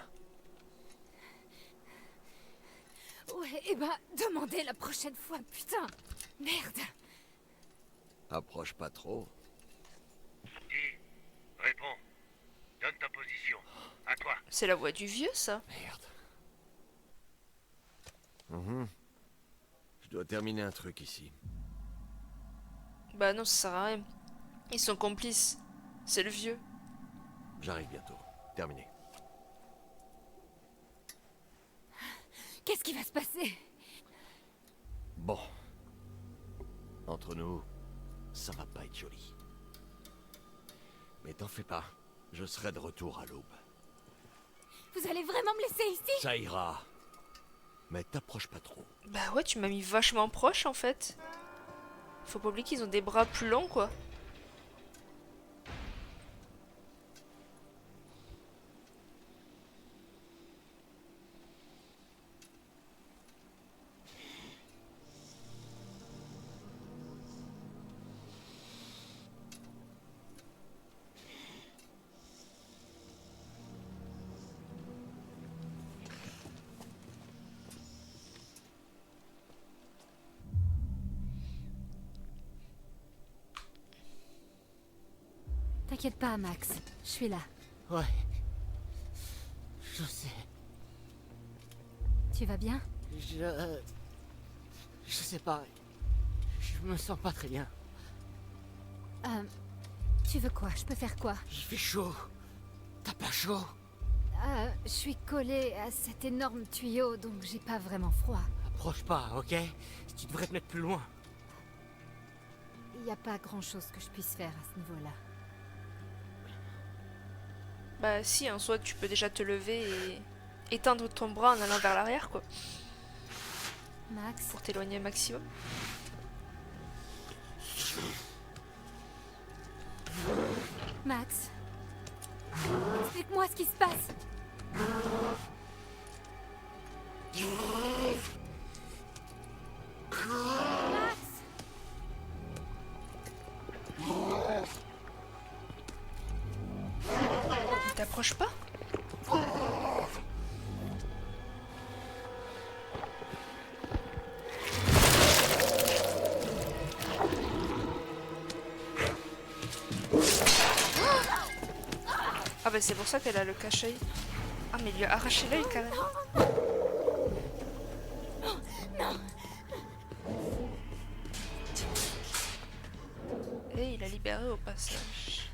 Ouais, et bah, demandez la prochaine fois, putain! Merde! Approche pas trop. Dis, réponds. Donne ta position. À toi. C'est la voix du vieux, ça. Merde. Je dois terminer un truc ici. Bah non, ça sert à rien. Ils sont complices. C'est le vieux. J'arrive bientôt. Terminé. Qu'est-ce qui va se passer? Bon. Entre nous, ça va pas être joli. Mais t'en fais pas. Je serai de retour à l'aube. Vous allez vraiment me laisser ici? Ça ira. Mais t'approches pas trop. Bah ouais, tu m'as mis vachement proche en fait. Faut pas oublier qu'ils ont des bras plus longs quoi. T'inquiète pas, Max. Je suis là. Ouais. Je sais. Tu vas bien? Je sais pas. Je me sens pas très bien. Tu veux quoi? Je peux faire quoi? Il fait chaud. T'as pas chaud? Je suis collée à cet énorme tuyau, donc j'ai pas vraiment froid. Approche pas, ok? Tu devrais te mettre plus loin. Il y a pas grand-chose que je puisse faire à ce niveau-là. Bah si, en soi, tu peux déjà te lever et étendre ton bras en allant vers l'arrière, quoi. Max? Pour t'éloigner un maximum. Max? Explique-moi ce qui se passe! Max! Il t'approche pas? Ah bah c'est pour ça qu'elle a le cache-œil. Ah mais il lui a arraché l'œil carrément. Et il a libéré au passage.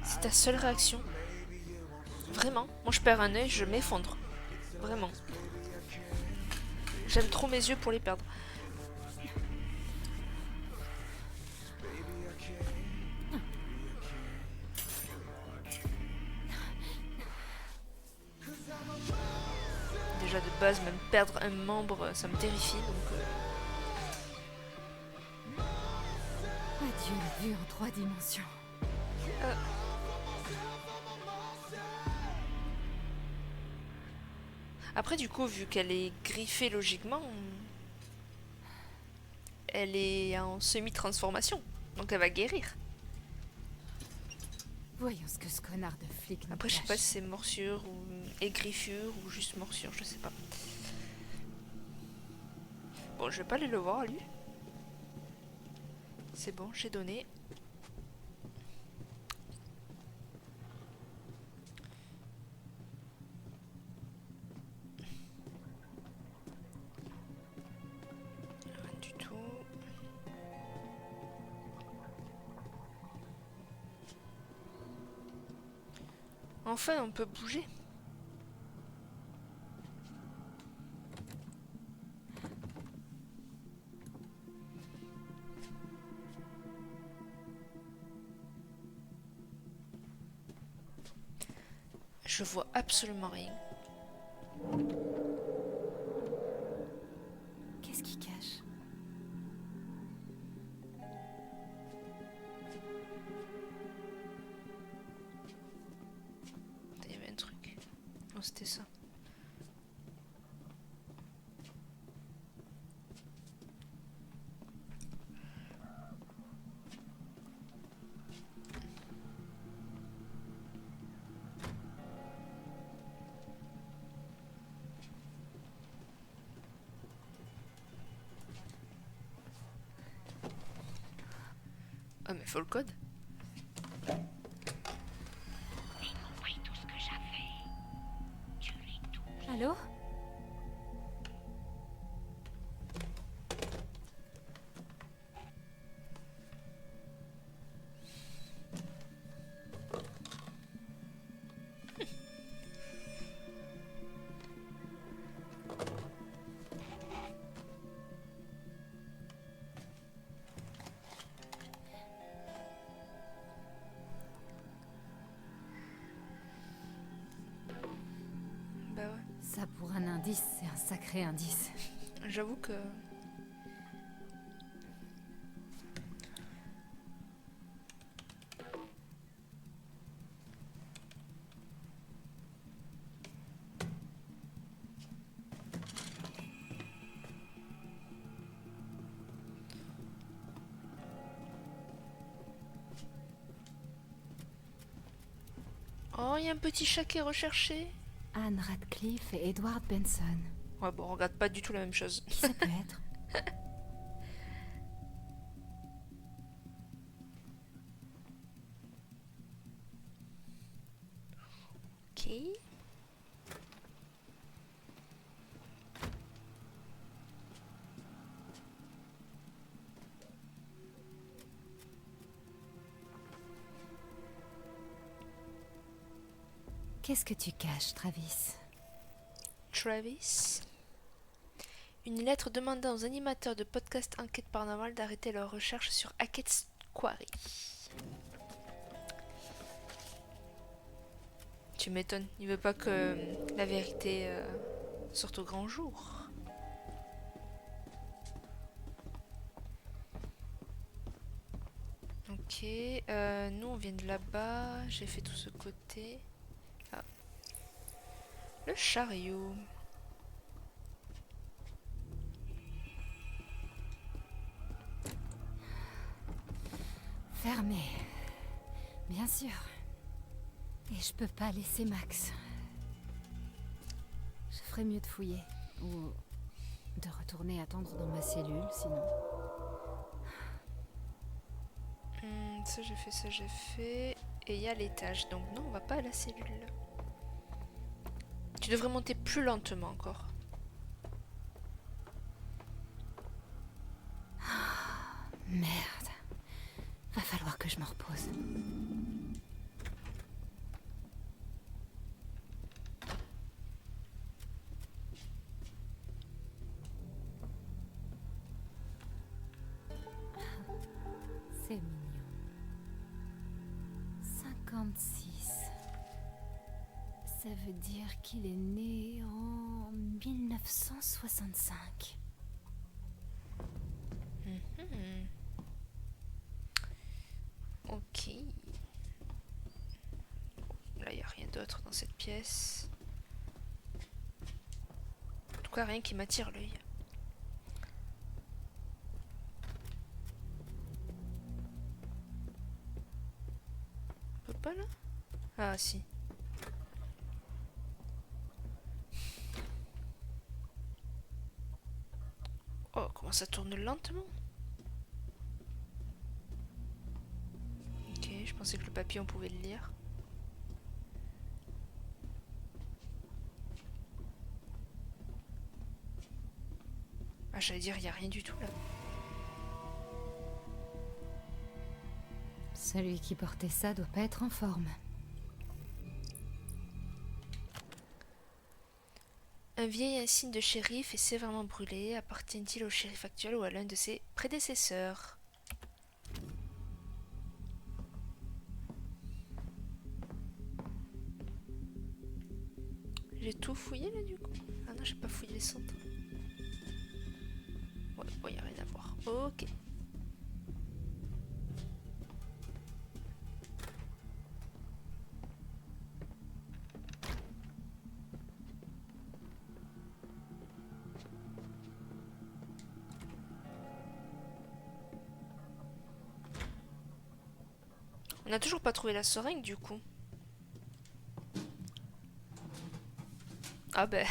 C'est ta seule réaction? Vraiment? Moi je perds un œil, je m'effondre. Vraiment. J'aime trop mes yeux pour les perdre. Déjà de base, même perdre un membre, ça me terrifie, donc... Adieu la vue en 3 dimensions. Après, du coup, vu qu'elle est griffée logiquement, elle est en semi-transformation, donc elle va guérir. Voyons ce que ce connard de flic nous Après, je sais cache. pas si c'est morsure ou égrifure ou juste morsure, je sais pas. Bon, je vais pas aller le voir, lui. C'est bon, j'ai donné. Rien du tout. Enfin, on peut bouger. Je vois absolument rien. Qu'est-ce qu'il cache? Il y avait un truc. Oh, c'était ça. Ah mais faut le code. Allô? Bah ouais. Ça pour un indice, c'est un sacré indice. J'avoue que... Oh, il y a un petit chat qui est recherché. Anne Radcliffe et Edward Benson. Ouais, bon, on regarde pas du tout la même chose. Qui ça peut être? Ok. Qu'est-ce que tu caches, Travis? Travis. Une lettre demandant aux animateurs de podcast Enquête Paranormale d'arrêter leurs recherches sur Hackett's Quarry. Tu m'étonnes, il veut pas que la vérité sorte au grand jour. Ok, nous on vient de là-bas, j'ai fait tout ce côté. Ah. Le chariot. Fermé. Bien sûr. Et je peux pas laisser Max. Je ferais mieux de fouiller. Ou de retourner attendre dans ma cellule, sinon. Ça j'ai fait. Et il y a l'étage. Donc non, on va pas à la cellule. Tu devrais monter plus lentement encore. Merde. Va falloir que je me repose. C'est mignon. 56. Ça veut dire qu'il est né en 1965. Ok. Là, il n'y a rien d'autre dans cette pièce. En tout cas, rien qui m'attire l'œil. On peut pas là? Ah, si. Oh, comment ça tourne lentement? Ok, je pensais que le papier on pouvait le lire. Ah, j'allais dire, il n'y a rien du tout là. Celui qui portait ça doit pas être en forme. Un vieil insigne de shérif est sévèrement brûlé. Appartient-il au shérif actuel ou à l'un de ses prédécesseurs? J'ai tout fouillé là du coup? Ah non, j'ai pas fouillé les centres. Ouais, bon, y a rien à voir. Ok. On n'a toujours pas trouvé la seringue du coup. Ah ben,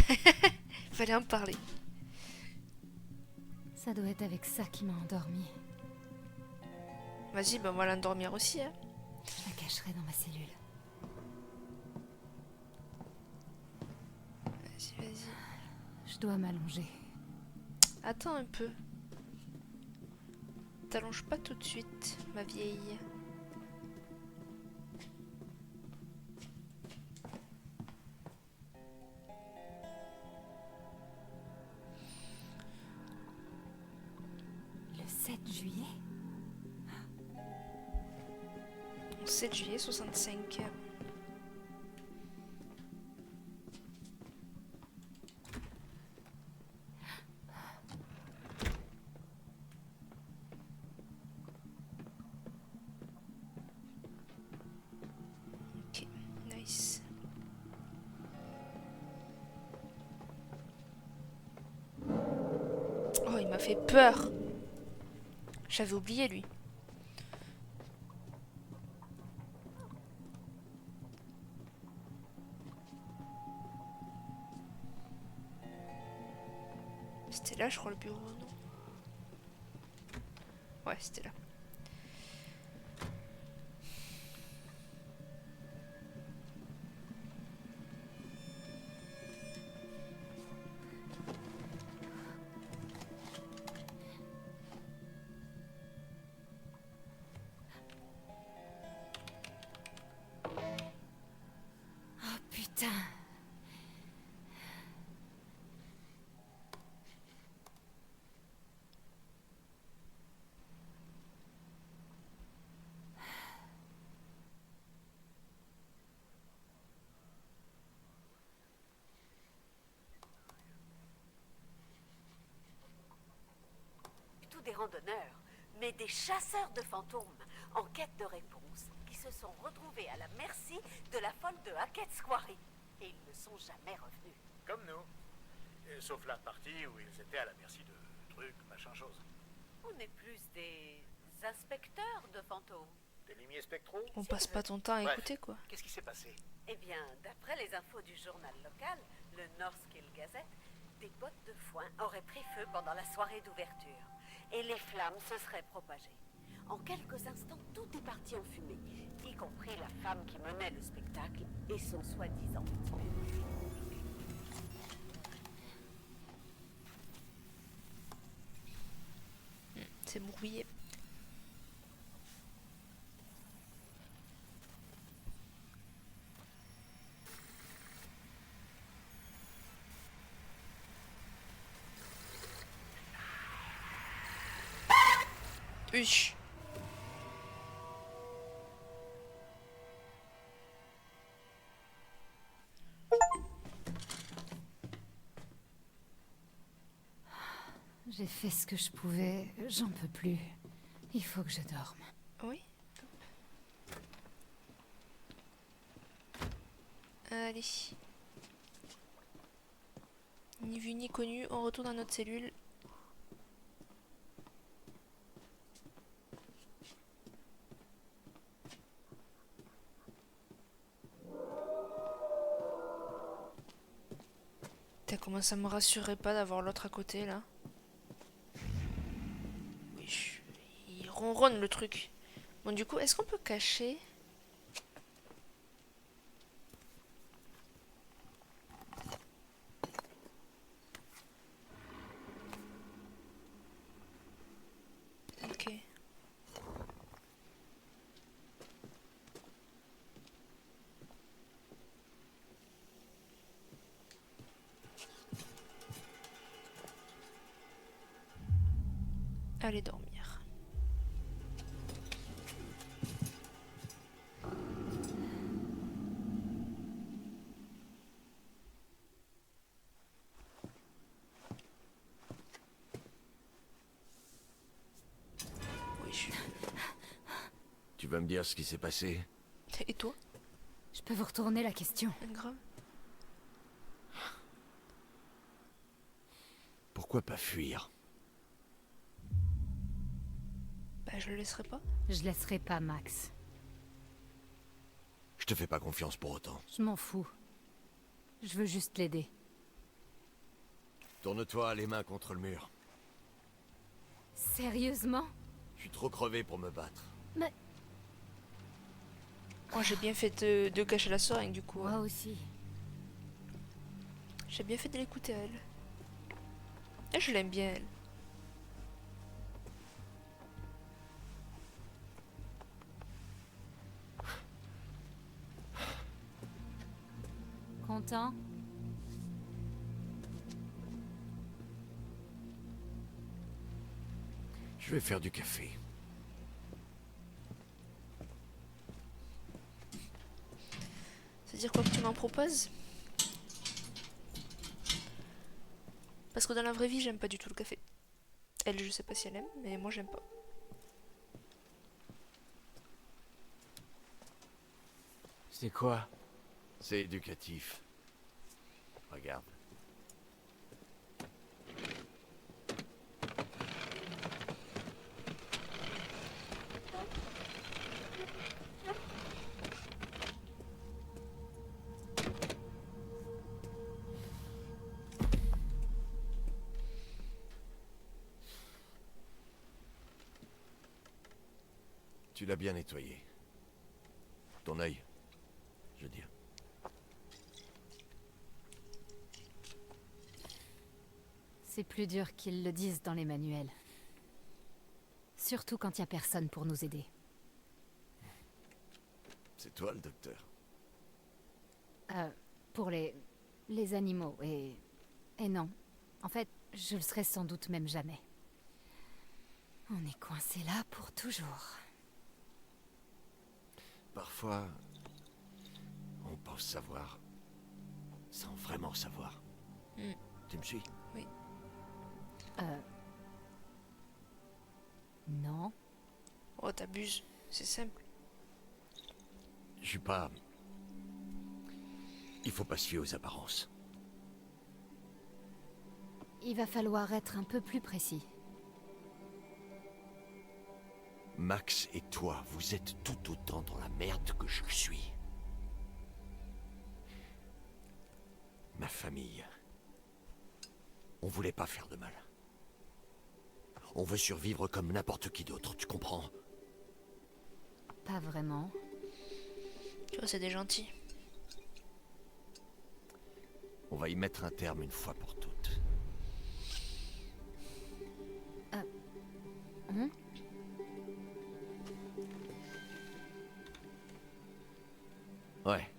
fallait en parler. Ça doit être avec ça qui m'a endormi. Vas-y, ben on va l'endormir aussi. Hein. Je la cacherai dans ma cellule. Vas-y, vas-y. Je dois m'allonger. Attends un peu. T'allonges pas tout de suite, ma vieille. Le 7 juillet? 7 juillet 65. Ok, nice. Oh, il m'a fait peur. J'avais oublié lui. C'était là, je crois, le bureau, non? Ouais, c'était là. Oh putain. Tout des randonneurs, mais des chasseurs de fantômes en quête de réponses qui se sont retrouvés à la merci de la folle de Hackett's Quarry. Et ils ne sont jamais revenus. Comme nous. Sauf la partie où ils étaient à la merci de trucs, machin chose. On est plus des inspecteurs de fantômes. Des limiers spectraux. On passe pas ton temps à écouter, quoi. Qu'est-ce qui s'est passé? Eh bien, d'après les infos du journal local, le Northkill Gazette, des bottes de foin auraient pris feu pendant la soirée d'ouverture. Et les flammes se seraient propagées. En quelques instants, tout est parti en fumée, y compris la femme qui menait le spectacle et son soi-disant petit bébé. C'est brouillé. Huch. J'ai fait ce que je pouvais, j'en peux plus. Il faut que je dorme. Oui. Allez. Ni vu ni connu, on retourne à notre cellule. Putain, comment ça me rassurerait pas d'avoir l'autre à côté là. Oui, il ronronne le truc. Bon, du coup, est-ce qu'on peut cacher? Ok. Allez dormir. Oui, Tu vas me dire ce qui s'est passé? Et toi? Je peux vous retourner la question. Grave. Pourquoi pas fuir? Bah, je le laisserai pas. Je laisserai pas Max. Je te fais pas confiance pour autant. Je m'en fous. Je veux juste l'aider. Tourne-toi les mains contre le mur. Sérieusement? Je suis trop crevé pour me battre. Mais... Oh, j'ai bien fait de cacher la seringue du coup. Moi aussi. J'ai bien fait de l'écouter elle. Et je l'aime bien elle. Content? Je vais faire du café. C'est-à-dire quoi que tu m'en proposes? Parce que dans la vraie vie, j'aime pas du tout le café. Elle, je sais pas si elle aime, mais moi j'aime pas. C'est quoi? C'est éducatif. Regarde. Tu l'as bien nettoyé. Ton œil, je veux dire. C'est plus dur qu'ils le disent dans les manuels. Surtout quand il n'y a personne pour nous aider. C'est toi le docteur. Pour les animaux, et non. En fait, je le serai sans doute même jamais. On est coincé là pour toujours. Parfois, on pense savoir sans vraiment savoir. Tu me suis? Oui. Non. Oh, t'abuses. C'est simple. Je suis pas... Il faut pas se fier aux apparences. Il va falloir être un peu plus précis. Max et toi, vous êtes tout autant dans la merde que je le suis. Ma famille. On voulait pas faire de mal. On veut survivre comme n'importe qui d'autre, tu comprends? Pas vraiment. Tu vois, c'est des gentils. On va y mettre un terme une fois pour toutes. Ouais.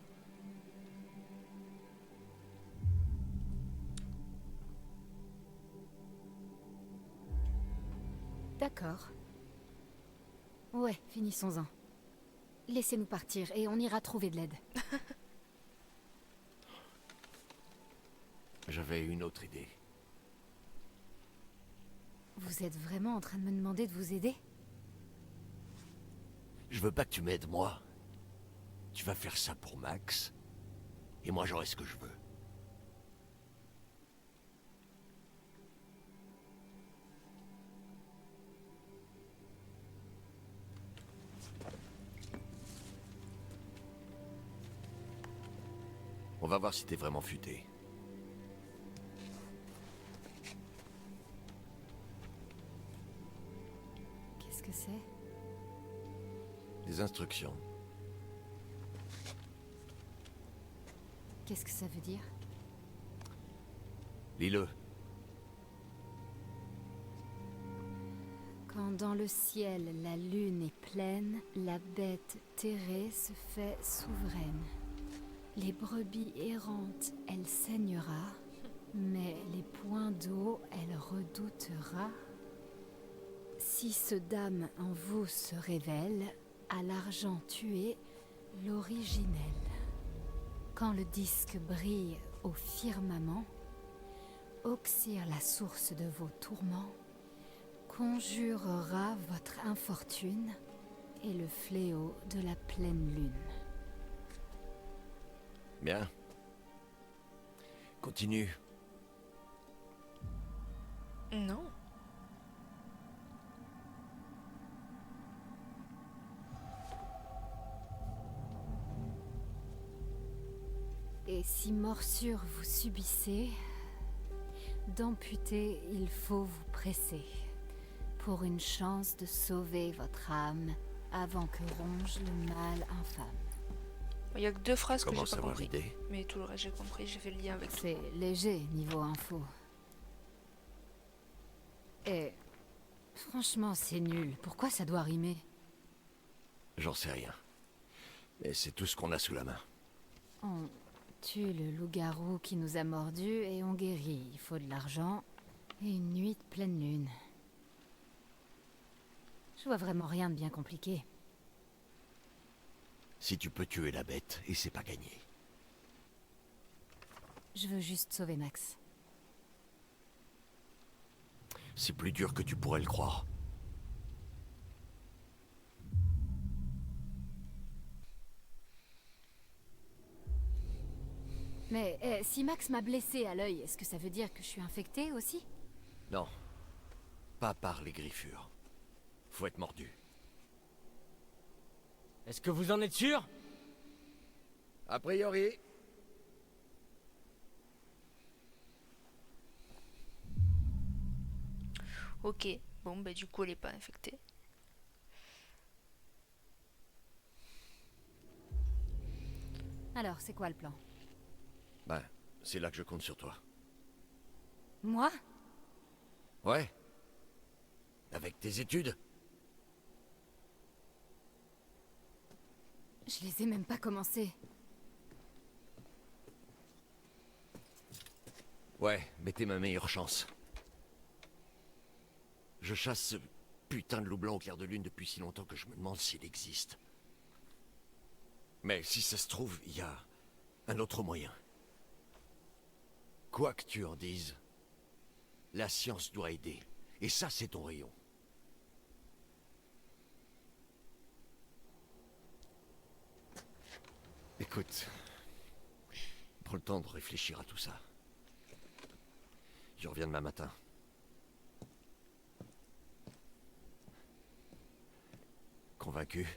D'accord. Ouais, finissons-en. Laissez-nous partir et on ira trouver de l'aide. J'avais une autre idée. Vous êtes vraiment en train de me demander de vous aider? Je veux pas que tu m'aides, moi. Tu vas faire ça pour Max. Et moi, j'aurai ce que je veux. On va voir si t'es vraiment futé. Qu'est-ce que c'est? Les instructions. Qu'est-ce que ça veut dire? Lis-le. Quand dans le ciel la lune est pleine, la bête terrée se fait souveraine. Les brebis errantes, elle saignera, mais les points d'eau, elle redoutera. Si ce dame en vous se révèle, à l'argent tué, l'originel. Quand le disque brille au firmament, oxyre la source de vos tourments, conjurera votre infortune et le fléau de la pleine lune. Bien. Continue. Non. Et si morsure vous subissez, d'amputer il faut vous presser, pour une chance de sauver votre âme avant que ronge le mal infâme. Il y a que 2 phrases que j'ai pas avoir compris. l'idée. Mais tout le reste j'ai compris, j'ai fait le lien avec tout. C'est léger niveau info. Et franchement, c'est nul. Pourquoi ça doit rimer? J'en sais rien. Mais c'est tout ce qu'on a sous la main. On tue le loup-garou qui nous a mordus et on guérit. Il faut de l'argent et une nuit de pleine lune. Je vois vraiment rien de bien compliqué. Si tu peux tuer la bête, et c'est pas gagné. Je veux juste sauver Max. C'est plus dur que tu pourrais le croire. Mais si Max m'a blessé à l'œil, est-ce que ça veut dire que je suis infectée aussi? Non. Pas par les griffures. Faut être mordu. Est-ce que vous en êtes sûr? A priori. Ok, bon bah du coup elle est pas infectée. Alors, c'est quoi le plan? Ben, c'est là que je compte sur toi. Moi? Ouais. Avec tes études. Je les ai même pas commencées. Ouais, mais t'es ma meilleure chance. Je chasse ce putain de loup blanc au clair de lune depuis si longtemps que je me demande s'il existe. Mais si ça se trouve, il y a un autre moyen. Quoi que tu en dises, la science doit aider. Et ça, c'est ton rayon. Écoute, prends le temps de réfléchir à tout ça. Je reviens demain matin. Convaincu?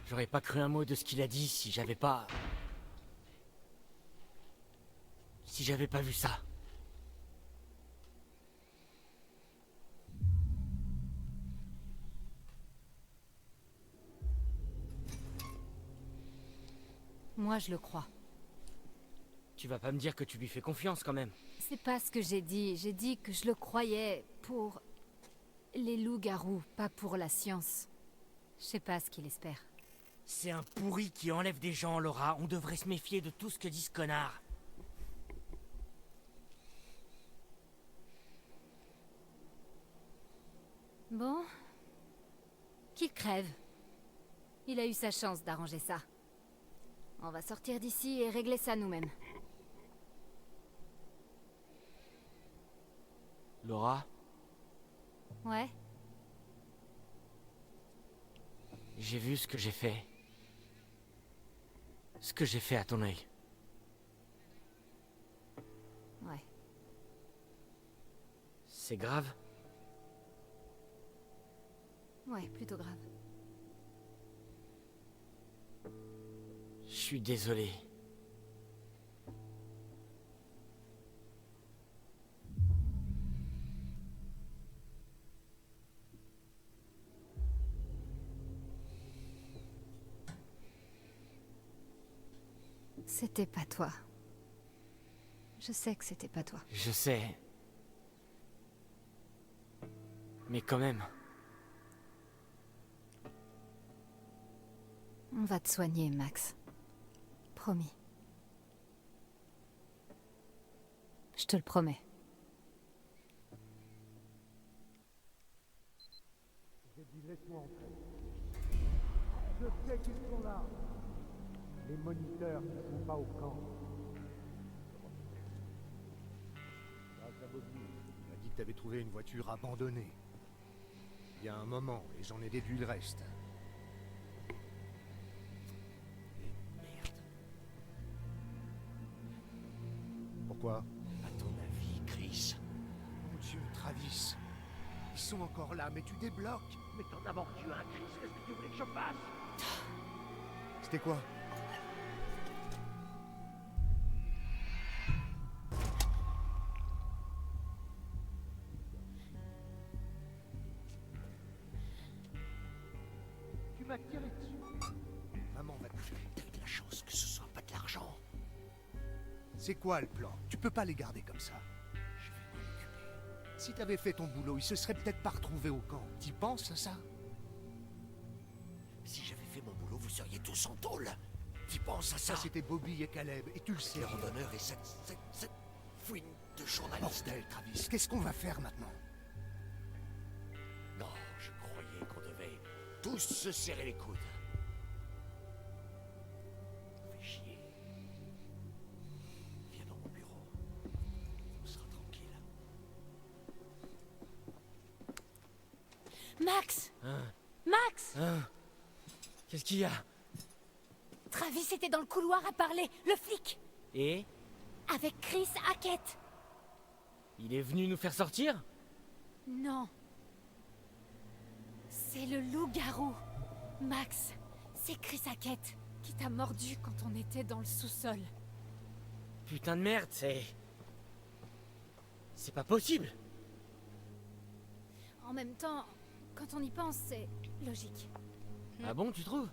J'aurais pas cru un mot de ce qu'il a dit si j'avais pas... Si j'avais pas vu ça. Moi, je le crois. Tu vas pas me dire que tu lui fais confiance quand même. C'est pas ce que j'ai dit. J'ai dit que je le croyais pour... les loups-garous, pas pour la science. Je sais pas ce qu'il espère. C'est un pourri qui enlève des gens, Laura. On devrait se méfier de tout ce que dit ce connard. Bon. Qu'il crève. Il a eu sa chance d'arranger ça. On va sortir d'ici et régler ça nous-mêmes. Laura, Ouais? j'ai vu ce que j'ai fait. Ce que j'ai fait à ton œil. Ouais. C'est grave? Ouais, plutôt grave. Je suis désolé. C'était pas toi. Je sais que c'était pas toi. Je sais. Mais quand même. On va te soigner, Max. Promis. Je te le promets. J'ai dit laisse-moi entrer. Je sais qu'ils sont là. Les moniteurs ne sont pas au camp. Grâce à Bobby, il a dit que t'avais trouvé une voiture abandonnée. Il y a un moment, et j'en ai déduit le reste. Pourquoi? À ton avis, Chris? Mon Dieu, Travis. Ils sont encore là, mais tu débloques. Mais t'en as mordu un, Chris. Qu'est-ce que tu voulais que je fasse? C'était quoi? Tu m'as tiré dessus. Maman va te tuer. T'as eu de la chance que ce soit pas de l'argent. C'est quoi le plan? Tu peux pas les garder comme ça. Je vais m'en occuper. Si t'avais fait ton boulot, ils se seraient peut-être pas retrouvés au camp. T'y penses à ça? Si j'avais fait mon boulot, vous seriez tous en tôle. T'y penses à ça? Ça, c'était Bobby et Caleb, et tu le sais. Les randonneurs et cette fouine de journalistes. Bordel, Travis, qu'est-ce qu'on va faire maintenant? Non, je croyais qu'on devait tous se serrer les coudes. Fais chier. Viens dans mon bureau. On sera tranquille. Max! Hein? Max! Hein? Qu'est-ce qu'il y a? Travis était dans le couloir à parler, le flic! Et? Avec Chris Hackett! Il est venu nous faire sortir? Non, C'est le loup-garou. Max, c'est Chris Hackett qui t'a mordu quand on était dans le sous-sol. Putain de merde, c'est... C'est pas possible. En même temps, quand on y pense, c'est logique. Ah bon, tu trouves?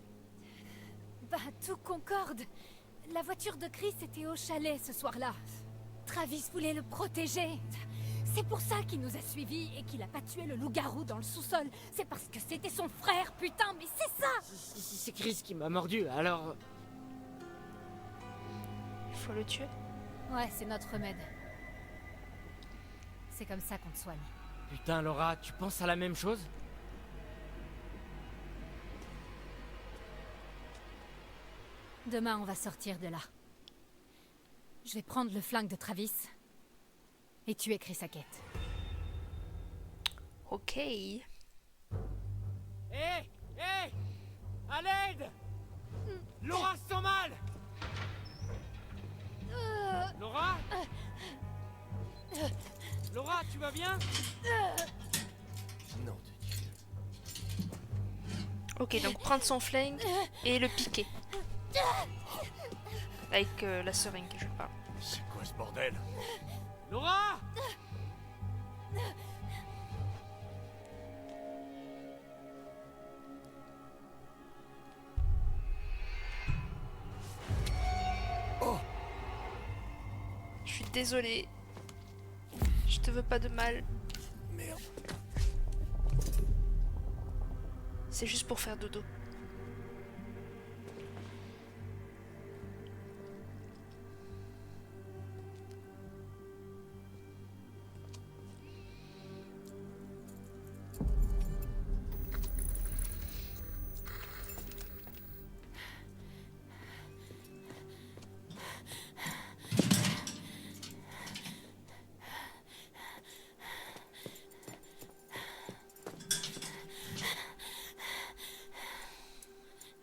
Bah, tout concorde. La voiture de Chris était au chalet ce soir-là. Travis voulait le protéger. C'est pour ça qu'il nous a suivis et qu'il a pas tué le loup-garou dans le sous-sol. C'est parce que c'était son frère, putain, mais c'est ça! Si c'est Chris qui m'a mordu, alors... Il faut le tuer. Ouais, c'est notre remède. C'est comme ça qu'on te soigne. Putain, Laura, tu penses à la même chose? Demain, on va sortir de là. Je vais prendre le flingue de Travis et tuer Chris Hackett. Ok. Hé! Hé! À l'aide! Laura se sent mal! Laura? Laura, tu vas bien? Non de Dieu. Ok, donc prendre son flingue et le piquer. Avec la seringue, je parle. C'est quoi ce bordel? Laura! Je suis désolée. Je te veux pas de mal. Merde. C'est juste pour faire dodo.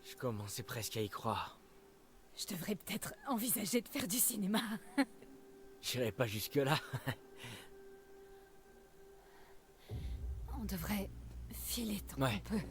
Je commençais presque à y croire. Je devrais peut-être envisager de faire du cinéma. J'irai pas jusque-là. On devrait filer tant Ouais. qu'on peut.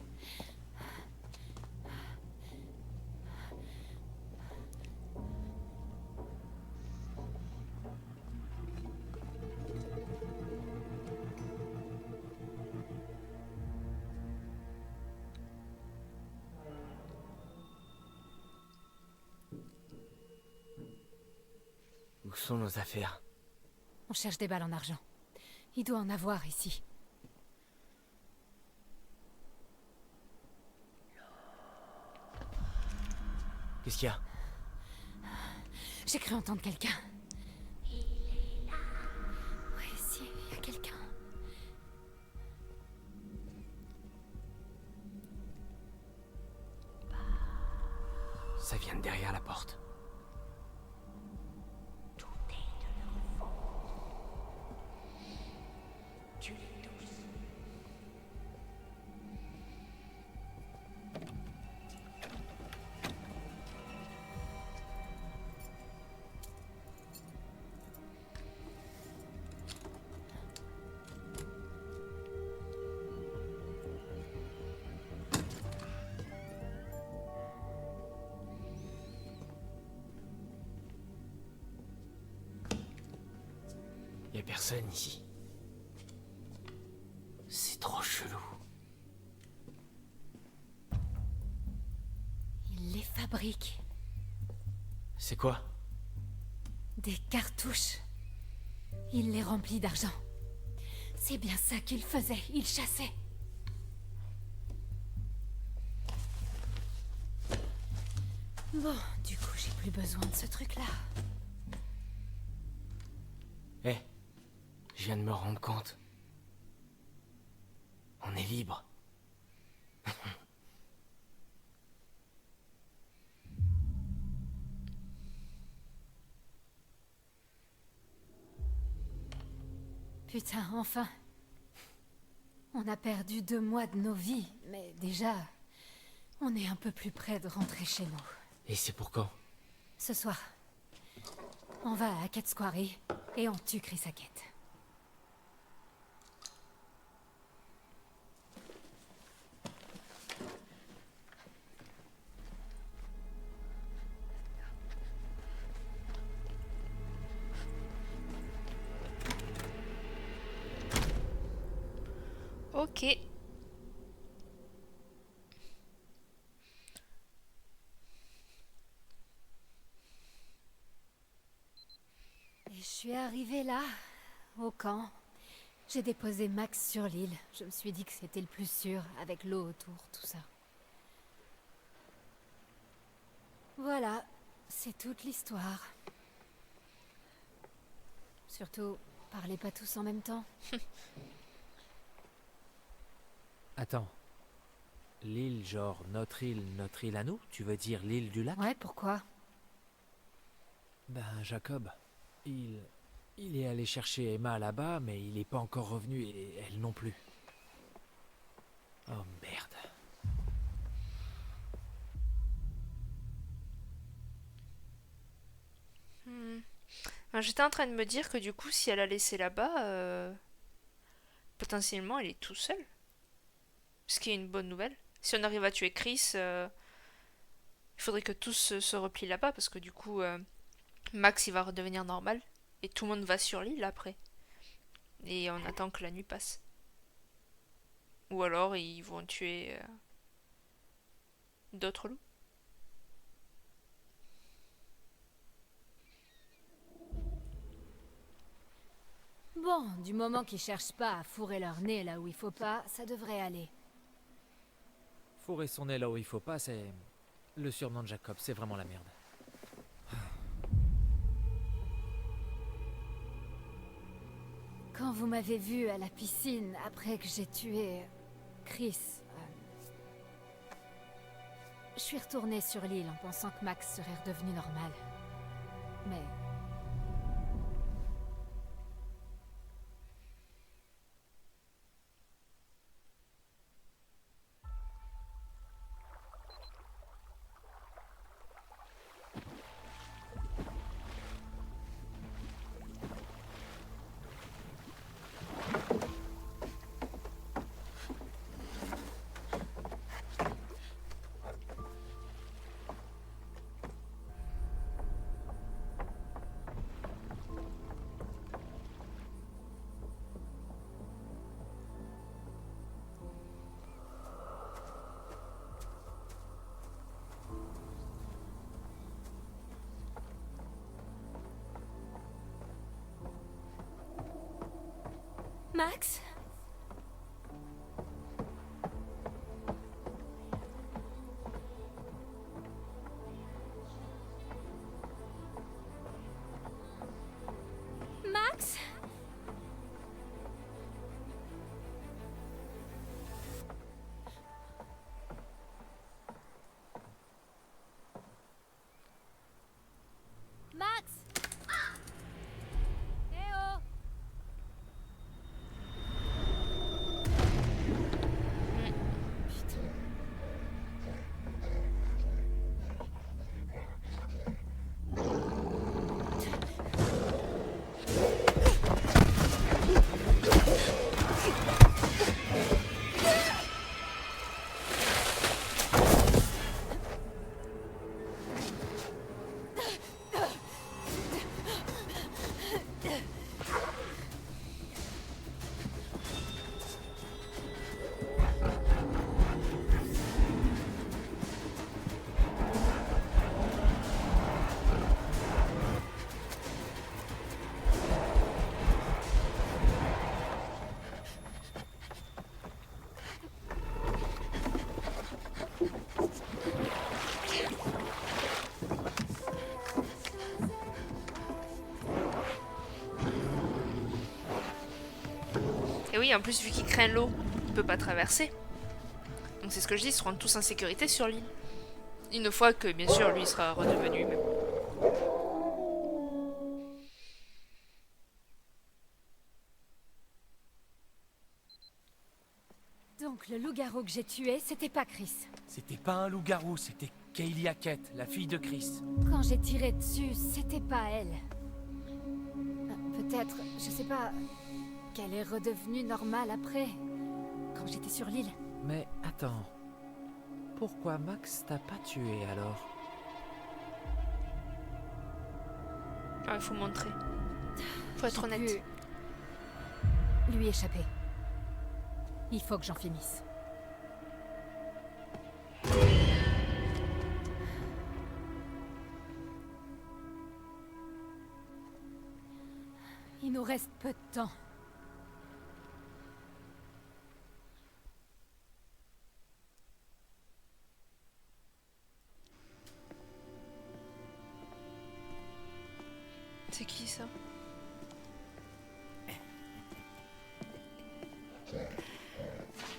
Où sont nos affaires? On cherche des balles en argent. Il doit en avoir ici. Qu'est-ce qu'il y a? J'ai cru entendre quelqu'un. Il est là. Ouais, si, il y a quelqu'un. Ça vient de derrière la porte. Y a personne ici. C'est trop chelou. Il les fabrique. C'est quoi? Des cartouches. Il les remplit d'argent. C'est bien ça qu'il faisait. Il chassait. Bon, du coup, j'ai plus besoin de ce truc-là. Hé, je viens de me rendre compte. On est libre. Putain, enfin. On a perdu 2 mois de nos vies, mais déjà, on est un peu plus près de rentrer chez nous. Et c'est pour quand? Ce soir, on va à Hackett's Quarry et on tue Chris Hackett. Ok. Et je suis arrivée là, au camp. J'ai déposé Max sur l'île. Je me suis dit que c'était le plus sûr, avec l'eau autour, tout ça. Voilà, c'est toute l'histoire. Surtout, parlez pas tous en même temps. Attends. L'île, genre notre île à nous? Tu veux dire l'île du lac? Ouais, pourquoi? Ben, Jacob, il est allé chercher Emma là-bas, mais il n'est pas encore revenu, et elle non plus. Oh merde. J'étais en train de me dire que du coup, si elle a laissé là-bas, potentiellement elle est tout seule. Ce qui est une bonne nouvelle. Si on arrive à tuer Chris, il faudrait que tous se replient là-bas, parce que du coup, Max il va redevenir normal, et tout le monde va sur l'île après. Et on attend que la nuit passe. Ou alors ils vont tuer d'autres loups. Bon, du moment qu'ils cherchent pas à fourrer leur nez là où il faut pas, ça devrait aller. Fourrer son nez là où il faut pas, c'est le surnom de Jacob, c'est vraiment la merde. Quand vous m'avez vu à la piscine après que j'ai tué Chris, je suis retournée sur l'île en pensant que Max serait redevenu normal. Mais Max? Max? Max? Eh oh! Et oui, en plus, vu qu'il craint l'eau, il peut pas traverser. Donc c'est ce que je dis, ils seront tous en sécurité sur l'île. Une fois que, bien sûr, lui sera redevenu humain. Donc le loup-garou que j'ai tué, c'était pas Chris. C'était pas un loup-garou, c'était Kaylee Hackett, la fille de Chris. Quand j'ai tiré dessus, c'était pas elle. Peut-être, je sais pas, qu'elle est redevenue normale après, quand j'étais sur l'île. Mais attends, pourquoi Max t'a pas tué alors? Ah, il faut montrer. Faut être honnête. Lui échapper. Il faut que j'en finisse. Il nous reste peu de temps. C'est qui ça?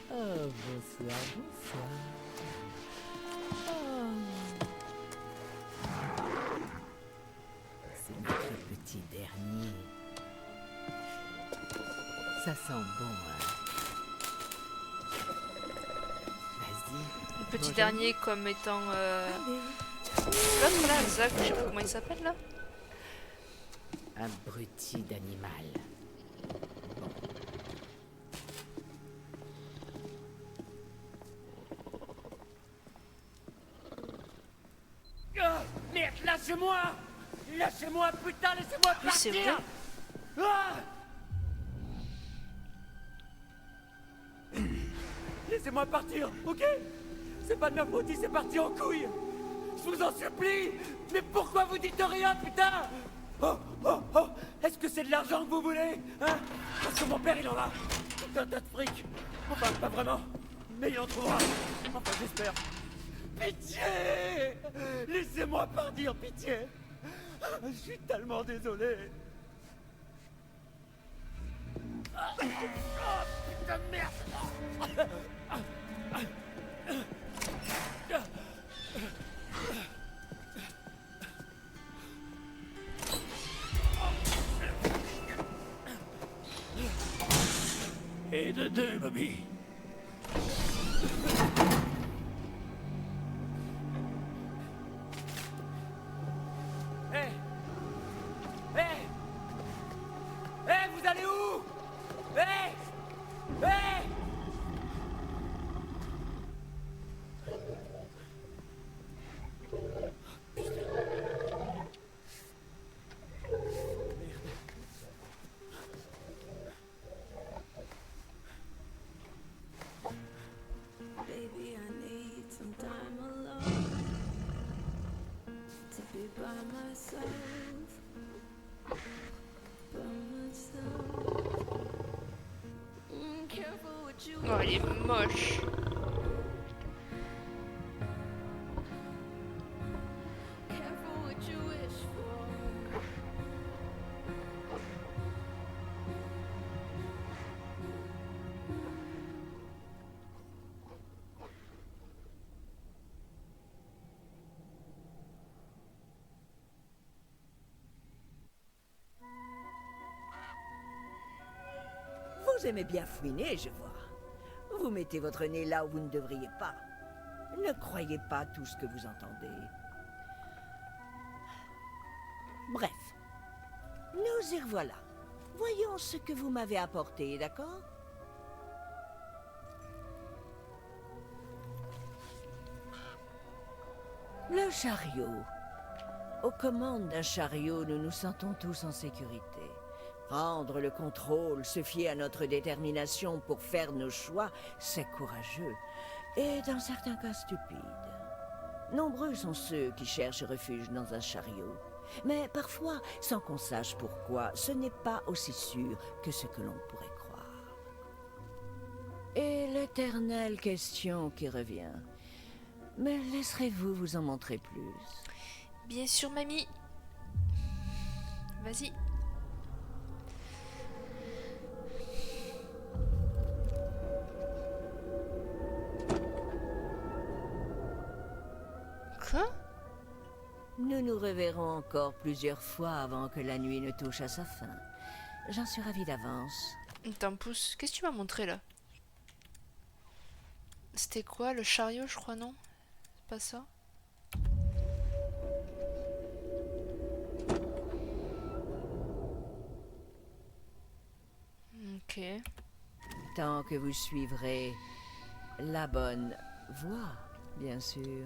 Oh, bonsoir, bonsoir. Oh. C'est notre petit dernier. Ça sent bon, hein. Vas-y. Le petit mange dernier comme étant... L'autre là, Zach, je sais pas comment il s'appelle là. Abruti d'animal. Ah, merde, lâchez-moi! Lâchez-moi, putain, laissez-moi Oui, c'est partir! vrai. Ah! Laissez-moi partir, ok? C'est pas de ma faute, il s'est parti en couille! Je vous en supplie! Mais pourquoi vous dites rien, putain? Oh, oh, oh! Est-ce que c'est de l'argent que vous voulez? Hein? Parce que mon père, il en a! Tout un tas de fric! Enfin, pas vraiment! Mais il en trouvera! Enfin, j'espère! Pitié! Laissez-moi partir, pitié! Je suis tellement désolé! Oh, putain de merde! Et de deux, Bobby. Hé! Hé! Hé, vous allez où? Hé! Hé! Baby, I need some time alone to be by myself. By myself. Careful what you Oh, il est moche. careful what you wish for. Vous aimez bien fouiner, je vois. Vous mettez votre nez là où vous ne devriez pas. Ne croyez pas tout ce que vous entendez. Bref, nous y revoilà. Voyons ce que vous m'avez apporté, d'accord? Le chariot. Aux commandes d'un chariot, nous nous sentons tous en sécurité. Prendre le contrôle, se fier à notre détermination pour faire nos choix, c'est courageux. Et dans certains cas stupide. Nombreux sont ceux qui cherchent refuge dans un chariot. Mais parfois, sans qu'on sache pourquoi, ce n'est pas aussi sûr que ce que l'on pourrait croire. Et l'éternelle question qui revient. Me laisserez-vous vous en montrer plus? Bien sûr, mamie. Vas-y. Quoi? Nous nous reverrons encore plusieurs fois avant que la nuit ne touche à sa fin. J'en suis ravie d'avance. T'en pousse. Qu'est-ce que tu m'as montré là? C'était quoi? Le chariot, je crois, non? C'est pas ça? Ok. Tant que vous suivrez la bonne voie, bien sûr.